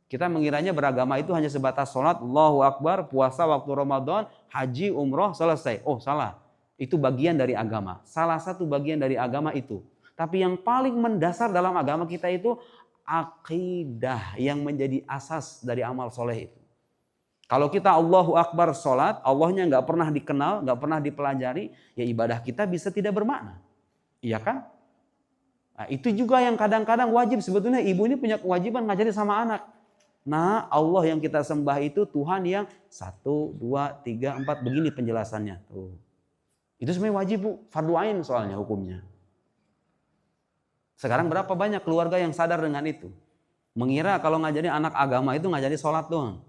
Kita mengiranya beragama itu hanya sebatas sholat, Allahu Akbar, puasa waktu Ramadan, haji, umroh, selesai. Oh salah, itu bagian dari agama. Salah satu bagian dari agama itu. Tapi yang paling mendasar dalam agama kita itu akidah yang menjadi asas dari amal soleh itu. Kalau kita Allahu Akbar sholat, Allahnya nggak pernah dikenal, nggak pernah dipelajari, ya ibadah kita bisa tidak bermakna. Iya kan? Nah, itu juga yang kadang-kadang wajib. Sebetulnya ibu ini punya kewajiban ngajari sama anak. Nah, Allah yang kita sembah itu Tuhan yang 1, 2, 3, 4 begini penjelasannya. Tuh. Itu sebenarnya wajib, Bu. Fardu ain soalnya hukumnya. Sekarang berapa banyak keluarga yang sadar dengan itu? Mengira kalau ngajari anak agama itu ngajari sholat doang.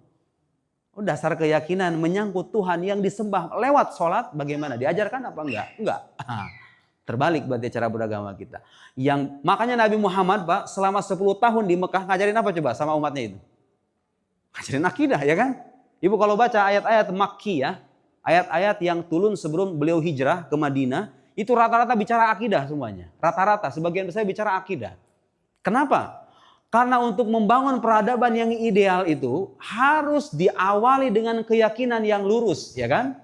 Oh, dasar keyakinan menyangkut Tuhan yang disembah lewat sholat bagaimana? Diajarkan apa enggak? Enggak. Terbalik berarti cara beragama kita. Yang makanya Nabi Muhammad, Pak, selama 10 tahun di Mekah ngajarin apa coba sama umatnya itu? Ngajarin akidah, ya kan? Ibu kalau baca ayat-ayat Makki ya, ayat-ayat yang turun sebelum beliau hijrah ke Madinah, itu rata-rata bicara akidah semuanya. Rata-rata, sebagian besar bicara akidah. Kenapa? Karena untuk membangun peradaban yang ideal itu harus diawali dengan keyakinan yang lurus, ya kan?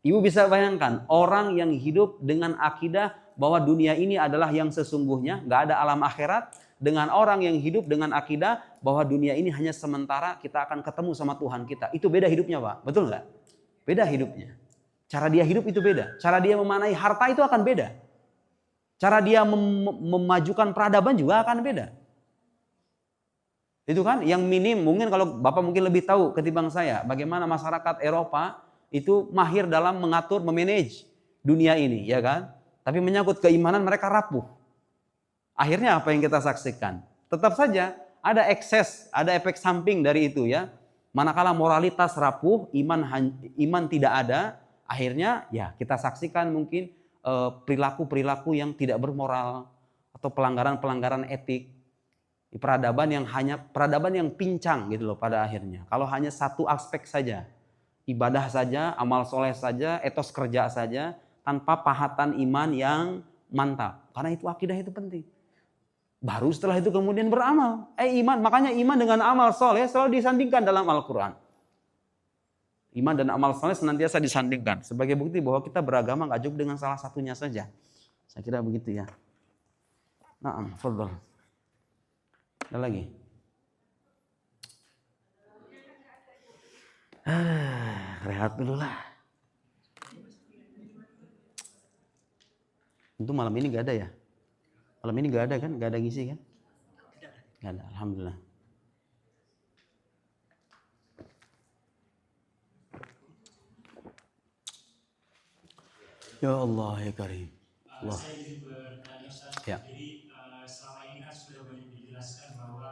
Ibu bisa bayangkan orang yang hidup dengan akidah bahwa dunia ini adalah yang sesungguhnya, nggak ada alam akhirat, dengan orang yang hidup dengan akidah bahwa dunia ini hanya sementara, kita akan ketemu sama Tuhan kita. Itu beda hidupnya, Pak. Betul nggak? Beda hidupnya. Cara dia hidup itu beda. Cara dia memanai harta itu akan beda. Cara dia memajukan peradaban juga akan beda. Itu kan yang minim, mungkin kalau Bapak mungkin lebih tahu ketimbang saya, bagaimana masyarakat Eropa itu mahir dalam mengatur, memanage dunia ini, ya kan? Tapi menyangkut keimanan mereka rapuh. Akhirnya apa yang kita saksikan? Tetap saja ada ekses, ada efek samping dari itu ya. Manakala moralitas rapuh, iman tidak ada, akhirnya ya kita saksikan mungkin perilaku-perilaku yang tidak bermoral atau pelanggaran-pelanggaran etik. Peradaban yang pincang gitu loh pada akhirnya. Kalau hanya satu aspek saja, ibadah saja, amal soleh saja, etos kerja saja, tanpa pahatan iman yang mantap. Karena itu akidah itu penting. Baru setelah itu kemudian beramal. Makanya iman dengan amal soleh selalu disandingkan dalam Al-Quran. Iman dan amal soleh senantiasa disandingkan. Sebagai bukti bahwa kita beragama gak cukup dengan salah satunya saja. Saya kira begitu ya. Naam, fadhal. Ada lagi? Rehat dulu lah. Itu malam ini gak ada ya? Malam ini gak ada kan? Gak ada ngisi kan? Gak ada, alhamdulillah. Ya Allah ya Karim. Allah. Saya ingin bertanya Ustaz. Ya. Jadi selama ini kan sudah banyak dijelaskan bahwa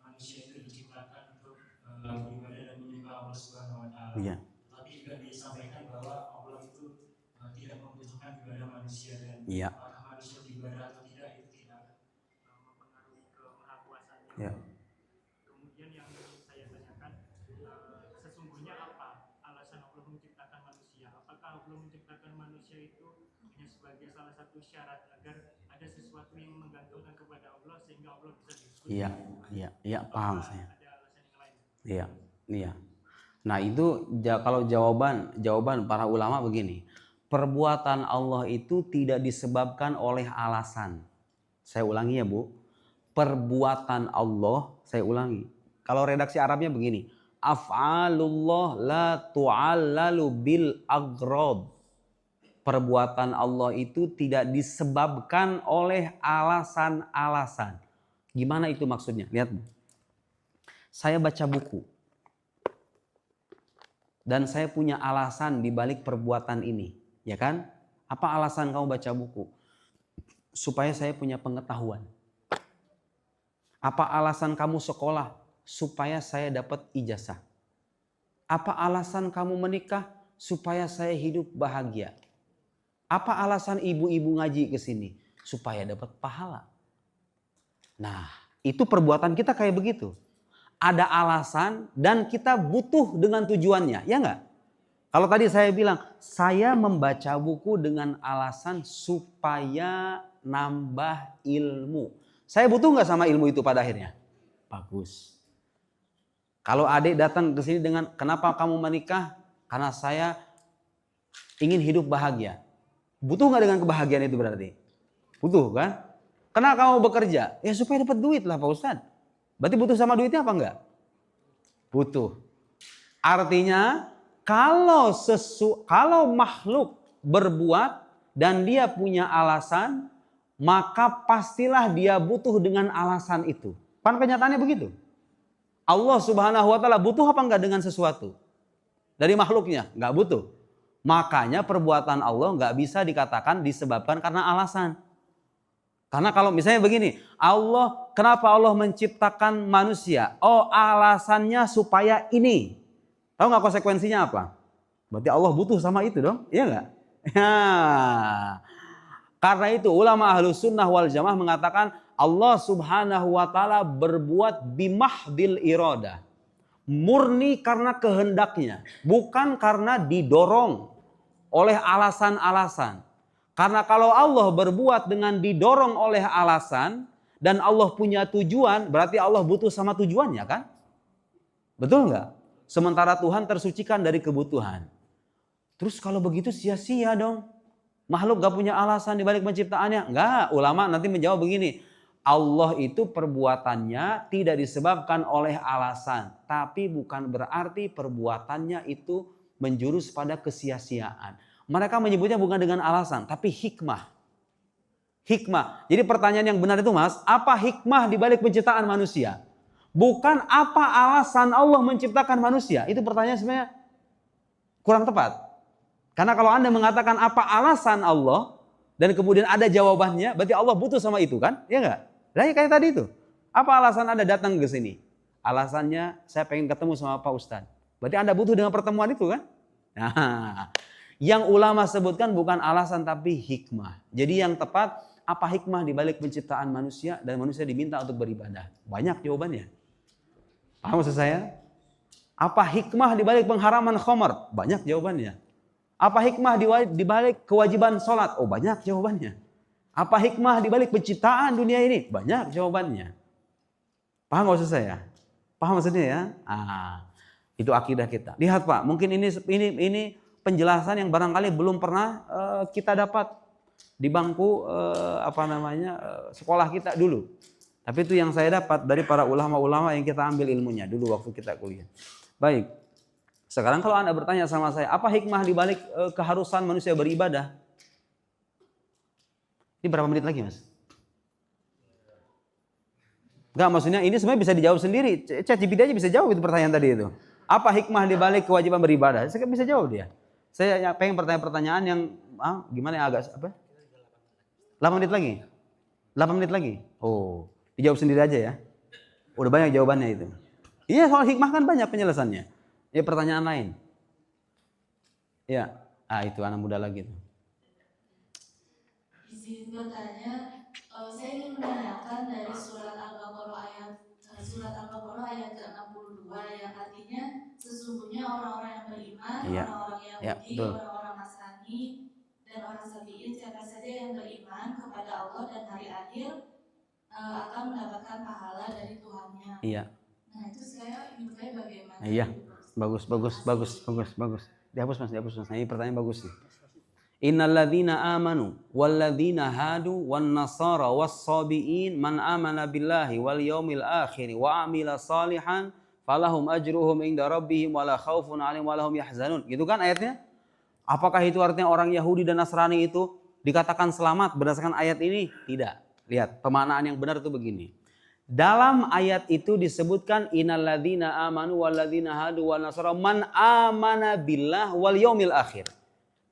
manusia itu diciptakan untuk beribadah dan menyembah Allah Subhanahu wa taala. Iya. Tapi juga disampaikan bahwa Allah itu tidak membutuhkan ibadah manusia dan Iya. apakah manusia beribadah atau tidak itu tidak mempengaruhi kemahakuasaannya. Ya. Kemudian yang saya tanyakan, sesungguhnya apa alasan Allah menciptakan manusia? Apakah Allah menciptakan manusia itu hanya sebagai salah satu syarat agar ada sesuatu yang menggantungkan kepada Allah sehingga Allah bisa disebut? Iya, paham saya. Ada alasan yang lain? Iya. Nah itu kalau jawaban para ulama begini. Perbuatan Allah itu tidak disebabkan oleh alasan. Saya ulangi ya Bu. Perbuatan Allah, saya ulangi. Kalau redaksi Arabnya begini. Af'alullah la tu'allalu bil agrad. Perbuatan Allah itu tidak disebabkan oleh alasan-alasan. Gimana itu maksudnya? Lihat Bu. Saya baca buku. Dan saya punya alasan di balik perbuatan ini. Ya kan? Apa alasan kamu baca buku? Supaya saya punya pengetahuan. Apa alasan kamu sekolah? Supaya saya dapat ijazah. Apa alasan kamu menikah? Supaya saya hidup bahagia. Apa alasan ibu-ibu ngaji ke sini? Supaya dapat pahala. Nah, itu perbuatan kita kayak begitu. Ada alasan dan kita butuh dengan tujuannya, ya enggak? Kalau tadi saya bilang, saya membaca buku dengan alasan supaya nambah ilmu. Saya butuh nggak sama ilmu itu pada akhirnya? Bagus. Kalau adik datang ke sini dengan, kenapa kamu menikah? Karena saya ingin hidup bahagia. Butuh nggak dengan kebahagiaan itu berarti? Butuh kan? Kenapa kamu bekerja? Ya supaya dapat duit lah Pak Ustadz. Berarti butuh sama duitnya apa enggak? Butuh. Artinya kalau makhluk berbuat dan dia punya alasan, maka pastilah dia butuh dengan alasan itu. Kan kenyataannya begitu. Allah Subhanahu wa taala butuh apa enggak dengan sesuatu? Dari makhluknya, enggak butuh. Makanya perbuatan Allah enggak bisa dikatakan disebabkan karena alasan. Karena kalau misalnya begini, kenapa Allah menciptakan manusia? Oh, alasannya supaya ini. Tahu nggak konsekuensinya apa? Berarti Allah butuh sama itu dong, iya nggak? Ya. Karena itu ulama Ahlus Sunnah wal Jamaah mengatakan Allah Subhanahu wa taala berbuat bimahdil iradah. Murni karena kehendaknya, bukan karena didorong oleh alasan-alasan. Karena kalau Allah berbuat dengan didorong oleh alasan dan Allah punya tujuan, berarti Allah butuh sama tujuannya kan? Betul nggak? Sementara Tuhan tersucikan dari kebutuhan. Terus kalau begitu sia-sia dong. Makhluk gak punya alasan dibalik penciptaannya. Enggak, ulama nanti menjawab begini. Allah itu perbuatannya tidak disebabkan oleh alasan. Tapi bukan berarti perbuatannya itu menjurus pada kesia-siaan. Mereka menyebutnya bukan dengan alasan, tapi hikmah. Hikmah. Jadi pertanyaan yang benar itu Mas, apa hikmah dibalik penciptaan manusia? Bukan apa alasan Allah menciptakan manusia. Itu pertanyaan sebenarnya kurang tepat. Karena kalau Anda mengatakan apa alasan Allah, dan kemudian ada jawabannya, berarti Allah butuh sama itu kan? Ya enggak? Nah, kayak tadi itu. Apa alasan Anda datang ke sini? Alasannya saya pengen ketemu sama Pak Ustadz. Berarti Anda butuh dengan pertemuan itu kan? Nah, yang ulama sebutkan bukan alasan tapi hikmah. Jadi yang tepat, apa hikmah dibalik penciptaan manusia dan manusia diminta untuk beribadah? Banyak jawabannya. Paham maksud saya? Apa hikmah dibalik pengharaman khamar? Banyak jawabannya. Apa hikmah dibalik kewajiban sholat? Oh banyak jawabannya. Apa hikmah dibalik penciptaan dunia ini? Banyak jawabannya. Paham maksud saya? Paham maksudnya ya? Itu akidah kita. Lihat Pak, mungkin ini penjelasan yang barangkali belum pernah kita dapat di bangku sekolah kita dulu. Tapi itu yang saya dapat dari para ulama-ulama yang kita ambil ilmunya dulu waktu kita kuliah. Baik. Sekarang kalau Anda bertanya sama saya, apa hikmah dibalik keharusan manusia beribadah? Ini berapa menit lagi Mas? Enggak, maksudnya ini sebenarnya bisa dijawab sendiri. ChatGPT aja bisa jawab itu pertanyaan tadi itu. Apa hikmah dibalik kewajiban beribadah? Saya bisa jawab dia. Saya pengen pertanyaan yang gimana ya agak apa? 8 menit lagi? 8 menit lagi? Oh, dijawab sendiri aja ya. Udah banyak jawabannya itu. Iya, soal hikmah kan banyak penjelasannya. Ya pertanyaan lain. Ya, itu anak muda lagi tuh. Izin bertanya, saya ingin menanyakan dari surat Al-Baqarah ayat ke-62 yang artinya sesungguhnya orang-orang yang beriman, orang-orang Yahudi, orang-orang Nasrani, dan orang Sabi'in, siapa saja yang beriman kepada Allah dan hari akhir akan mendapatkan pahala dari Tuhannya. Iya. Nah itu saya ingin bertanya bagaimana? Iya. Bagus. Dihapus mas. Nah, ini pertanyaan bagus nih. Innalladzina amanu walladzina hadu wan nasara was-sabiin man amana billahi wal yaumil akhir wa amila salihan falahum ajruhum inda rabbihim wala khaufun 'alaihim wala hum yahzanun. Gitu kan ayatnya? Apakah itu artinya orang Yahudi dan Nasrani itu dikatakan selamat berdasarkan ayat ini? Tidak. Lihat, pemaknaan yang benar itu begini. Dalam ayat itu disebutkan innalladzina amanu walladzina hadu wan nasara man amana billah wal yaumil akhir.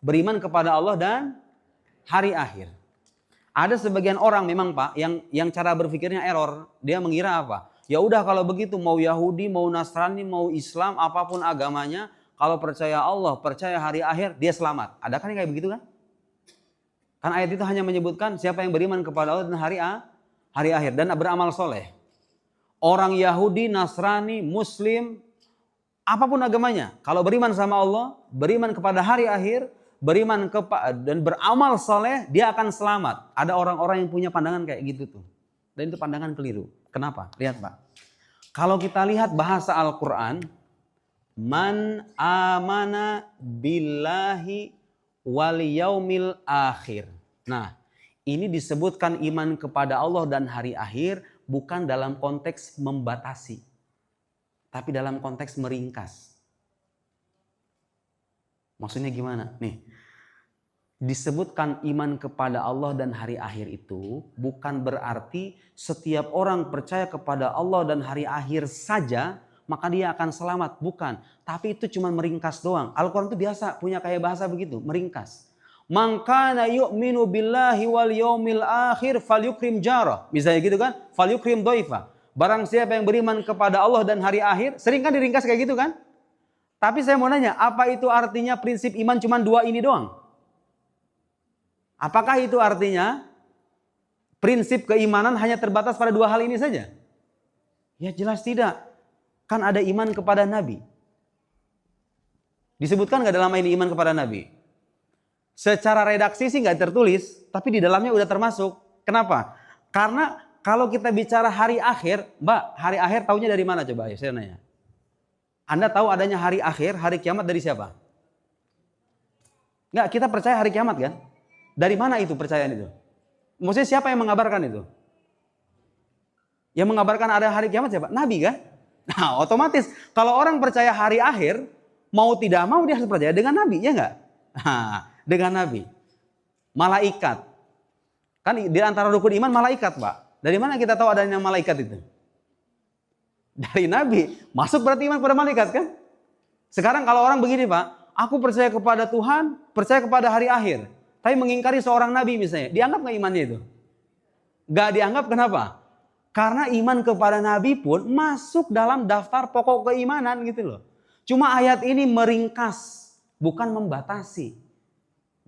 Beriman kepada Allah dan hari akhir. Ada sebagian orang memang Pak yang cara berpikirnya error. Dia mengira apa? Ya udah kalau begitu mau Yahudi, mau Nasrani, mau Islam, apapun agamanya, kalau percaya Allah, percaya hari akhir, dia selamat. Ada kan yang kayak begitu kan? Kan ayat itu hanya menyebutkan siapa yang beriman kepada Allah dan hari akhir dan beramal soleh. Orang Yahudi, Nasrani, Muslim, apapun agamanya, kalau beriman sama Allah, beriman kepada hari akhir, beriman dan beramal soleh, dia akan selamat. Ada orang-orang yang punya pandangan kayak gitu tuh. Dan itu pandangan keliru. Kenapa? Lihat Pak. Kalau kita lihat bahasa Al-Quran, man amana billahi wal yaumil akhir. Nah, ini disebutkan iman kepada Allah dan hari akhir bukan dalam konteks membatasi, tapi dalam konteks meringkas. Maksudnya gimana? Nih, disebutkan iman kepada Allah dan hari akhir itu bukan berarti setiap orang percaya kepada Allah dan hari akhir saja maka dia akan selamat. Bukan. Tapi itu cuma meringkas doang. Al-Quran itu biasa punya kayak bahasa begitu. Meringkas. Man kana yu'minu billahi wal yaumil akhir falyukrim jarah. Misalnya gitu kan. Falyukrim doifa. Barang siapa yang beriman kepada Allah dan hari akhir. Sering kan diringkas kayak gitu kan. Tapi saya mau nanya. Apa itu artinya prinsip iman cuma dua ini doang? Apakah itu artinya prinsip keimanan hanya terbatas pada dua hal ini saja? Ya jelas tidak. Kan ada iman kepada Nabi. Disebutkan nggak dalam ini iman kepada Nabi? Secara redaksi sih nggak tertulis, tapi di dalamnya udah termasuk. Kenapa? Karena kalau kita bicara hari akhir, Mbak, hari akhir taunya dari mana coba? Ya, saya nanya. Anda tahu adanya hari akhir, hari kiamat dari siapa? Nggak, kita percaya hari kiamat kan? Dari mana itu percayaan itu? Maksudnya siapa yang mengabarkan itu? Yang mengabarkan ada hari kiamat siapa? Nabi kan? Nah otomatis kalau orang percaya hari akhir, mau tidak mau dia harus percaya dengan Nabi, ya enggak? Nah, dengan Nabi. Malaikat. Kan di antara rukun iman malaikat, Pak. Dari mana kita tahu adanya malaikat itu? Dari Nabi. Masuk berarti iman kepada malaikat kan? Sekarang kalau orang begini, Pak, aku percaya kepada Tuhan, percaya kepada hari akhir. Tapi mengingkari seorang Nabi misalnya, dianggap nggak imannya itu? Nggak dianggap, kenapa? Karena iman kepada Nabi pun masuk dalam daftar pokok keimanan gitu loh. Cuma ayat ini meringkas, bukan membatasi.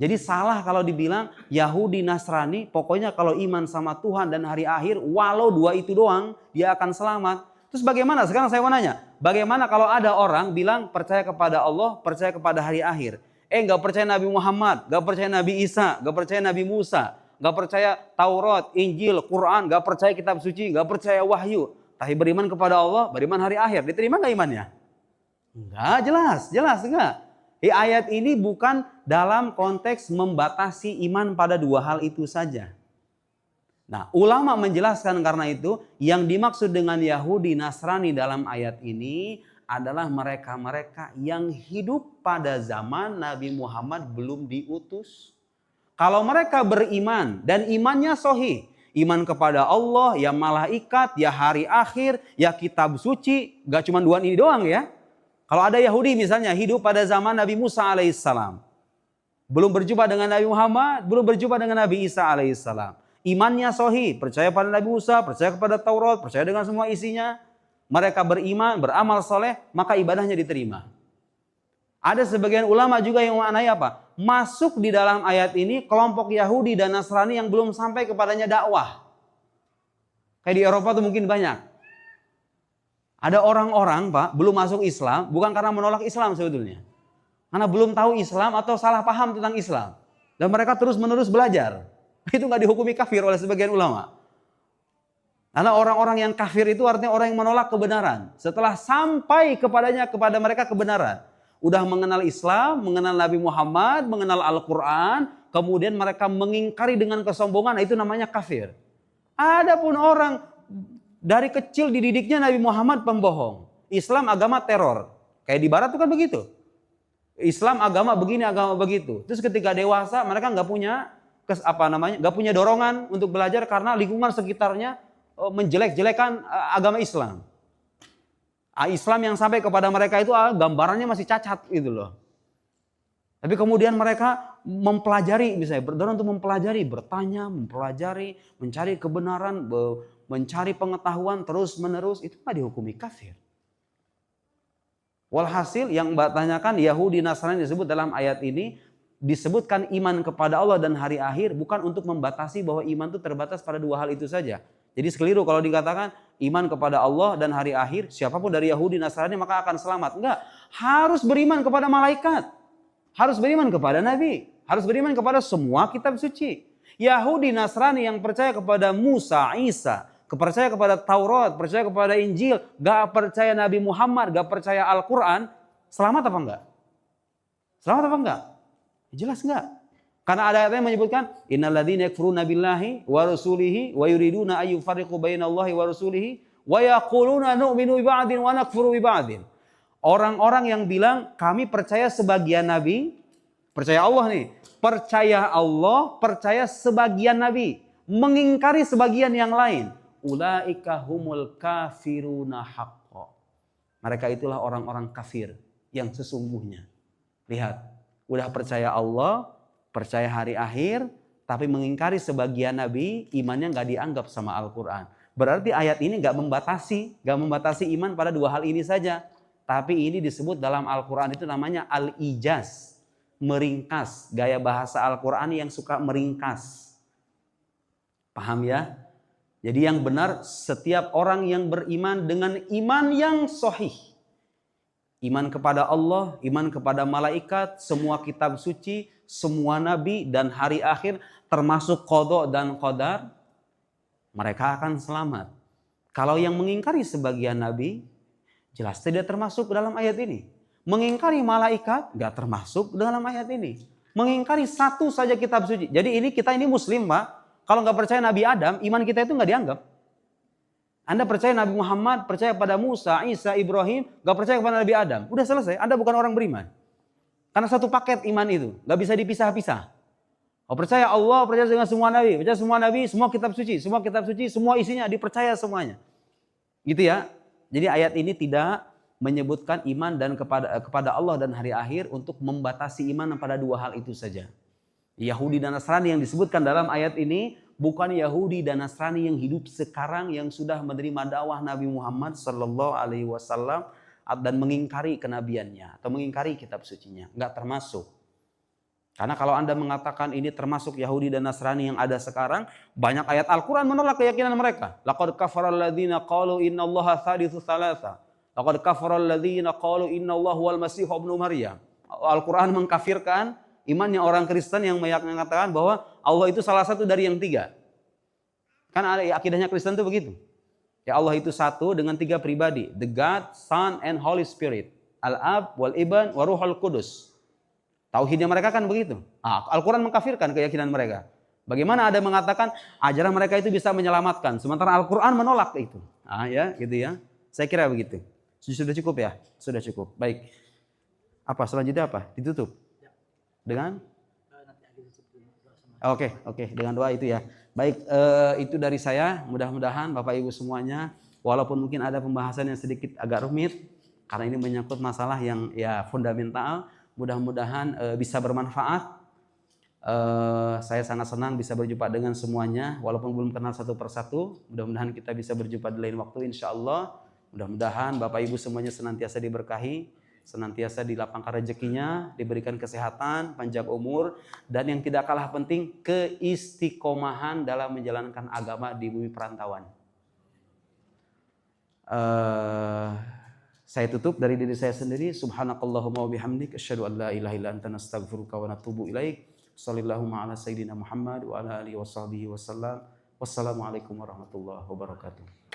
Jadi salah kalau dibilang Yahudi Nasrani, pokoknya kalau iman sama Tuhan dan hari akhir, walau dua itu doang, dia akan selamat. Terus bagaimana? Sekarang saya mau nanya, bagaimana kalau ada orang bilang percaya kepada Allah, percaya kepada hari akhir. Nggak percaya Nabi Muhammad, nggak percaya Nabi Isa, nggak percaya Nabi Musa, nggak percaya Taurat, Injil, Quran, nggak percaya kitab suci, nggak percaya wahyu. Tapi beriman kepada Allah, beriman hari akhir. Diterima nggak imannya? Enggak, jelas enggak. Ayat ini bukan dalam konteks membatasi iman pada dua hal itu saja. Nah, ulama menjelaskan karena itu yang dimaksud dengan Yahudi Nasrani dalam ayat ini adalah mereka-mereka yang hidup pada zaman Nabi Muhammad belum diutus. Kalau mereka beriman dan imannya sahih, iman kepada Allah, ya malaikat, ya hari akhir, ya kitab suci, gak cuma dua ini doang ya. Kalau ada Yahudi misalnya hidup pada zaman Nabi Musa alaihissalam, belum berjumpa dengan Nabi Muhammad, belum berjumpa dengan Nabi Isa alaihissalam. Imannya sahih, percaya pada Nabi Musa, percaya kepada Taurat, percaya dengan semua isinya. Mereka beriman, beramal soleh, maka ibadahnya diterima. Ada sebagian ulama juga yang memaknai apa? Masuk di dalam ayat ini kelompok Yahudi dan Nasrani yang belum sampai kepadanya dakwah. Kayak di Eropa tuh mungkin banyak. Ada orang-orang, Pak, belum masuk Islam, bukan karena menolak Islam sebetulnya. Karena belum tahu Islam atau salah paham tentang Islam. Dan mereka terus-menerus belajar. Itu nggak dihukumi kafir oleh sebagian ulama. Karena orang-orang yang kafir itu artinya orang yang menolak kebenaran. Setelah sampai kepada mereka kebenaran. Udah mengenal Islam, mengenal Nabi Muhammad, mengenal Al-Quran. Kemudian mereka mengingkari dengan kesombongan, itu namanya kafir. Adapun orang dari kecil dididiknya Nabi Muhammad pembohong. Islam agama teror. Kayak di barat itu kan begitu. Islam agama begini, agama begitu. Terus ketika dewasa mereka nggak punya dorongan untuk belajar karena lingkungan sekitarnya menjelek-jelekan agama Islam. Islam yang sampai kepada mereka itu gambarannya masih cacat gitu loh. Tapi kemudian mereka mempelajari, misalnya berdorong untuk mempelajari, bertanya, mempelajari, mencari kebenaran, mencari pengetahuan terus menerus, itu nggak dihukumi kafir. Walhasil yang Mbak tanyakan Yahudi Nasrani disebut dalam ayat ini, disebutkan iman kepada Allah dan hari akhir bukan untuk membatasi bahwa iman itu terbatas pada dua hal itu saja. Jadi sekeliru kalau dikatakan iman kepada Allah dan hari akhir, siapapun dari Yahudi Nasrani maka akan selamat. Enggak, harus beriman kepada malaikat. Harus beriman kepada Nabi. Harus beriman kepada semua kitab suci. Yahudi Nasrani yang percaya kepada Musa, Isa, percaya kepada Taurat, percaya kepada Injil, gak percaya Nabi Muhammad, gak percaya Al-Quran, selamat apa enggak? Selamat apa enggak? Jelas enggak? Karena ada ayat yang menyebutkan innalladzina yakfuruna billahi wa rasulihi wa yuriduna ay yufarriqu bainallahi wa rasulihi wa yaquluna nu'minu bi ba'din wa nakfuru bi ba'din. Orang-orang yang bilang kami percaya sebagian nabi, percaya Allah nih, percaya Allah, percaya sebagian nabi, mengingkari sebagian yang lain. Ulaika humul kafiruna haqqo. Mereka itulah orang-orang kafir yang sesungguhnya. Lihat, udah percaya Allah, percaya hari akhir, tapi mengingkari sebagian nabi, imannya nggak dianggap sama Al-Quran. Berarti ayat ini nggak membatasi iman pada dua hal ini saja. Tapi ini disebut dalam Al-Quran itu namanya al-ijaz, meringkas, gaya bahasa Al-Quran yang suka meringkas. Paham ya? Jadi yang benar, setiap orang yang beriman dengan iman yang sahih. Iman kepada Allah, iman kepada malaikat, semua kitab suci, semua nabi dan hari akhir, termasuk qada dan qadar, mereka akan selamat. Kalau yang mengingkari sebagian nabi, jelas tidak termasuk dalam ayat ini. Mengingkari malaikat, gak termasuk dalam ayat ini. Mengingkari satu saja kitab suci. Jadi kita ini muslim, Pak. Kalau nggak percaya Nabi Adam, iman kita itu nggak dianggap. Anda percaya Nabi Muhammad, percaya pada Musa, Isa, Ibrahim, nggak percaya kepada Nabi Adam. Udah selesai, Anda bukan orang beriman. Karena satu paket iman itu, nggak bisa dipisah-pisah. Oh, percaya Allah, percaya dengan semua Nabi, percaya semua Nabi, semua kitab suci, semua isinya dipercaya semuanya. Gitu ya. Jadi ayat ini tidak menyebutkan iman dan kepada Allah dan hari akhir untuk membatasi iman pada dua hal itu saja. Yahudi dan Nasrani yang disebutkan dalam ayat ini bukan Yahudi dan Nasrani yang hidup sekarang yang sudah menerima dakwah Nabi Muhammad sallallahu alaihi wasallam dan mengingkari kenabiannya atau mengingkari kitab sucinya, enggak termasuk. Karena kalau Anda mengatakan ini termasuk Yahudi dan Nasrani yang ada sekarang, banyak ayat Al-Qur'an menolak keyakinan mereka. Laqad kafaral ladzina qalu innallaha thalithu tsalatsa. Laqad kafaral ladzina qalu innallaha wal masih ibnu Maryam. Al-Qur'an mengkafirkan imannya orang Kristen yang mengatakan bahwa Allah itu salah satu dari yang tiga. Kan akidahnya Kristen itu begitu. Ya Allah itu satu dengan tiga pribadi. The God, Son, and Holy Spirit. Al-Ab, Wal-Ibn, Waruhul Kudus. Tauhidnya mereka kan begitu. Al-Quran mengkafirkan keyakinan mereka. Bagaimana ada mengatakan ajaran mereka itu bisa menyelamatkan. Sementara Al-Quran menolak itu. Ya, gitu ya. Saya kira begitu. Sudah cukup ya? Sudah cukup. Baik. Apa selanjutnya apa? Ditutup? Dengan? Oke. Dengan doa itu ya. Baik, itu dari saya. Mudah-mudahan Bapak Ibu semuanya, walaupun mungkin ada pembahasan yang sedikit agak rumit, karena ini menyangkut masalah yang ya fundamental, mudah-mudahan bisa bermanfaat. Saya sangat senang bisa berjumpa dengan semuanya, walaupun belum kenal satu persatu. Mudah-mudahan kita bisa berjumpa di lain waktu, insya Allah. Mudah-mudahan Bapak Ibu semuanya senantiasa diberkahi, senantiasa dilapangkan rezekinya, diberikan kesehatan, panjang umur, dan yang tidak kalah penting, keistiqomahan dalam menjalankan agama di bumi perantauan. Saya tutup dari diri saya sendiri. Subhanakallahumma wa bihamdik, asyhadu an la ilaha illa anta nastaghfiruka wa natubu ilaik. Shallallahu ala sayyidina Muhammad wa ala alihi washabbihi wasallam. Wassalamualaikum warahmatullahi wabarakatuh.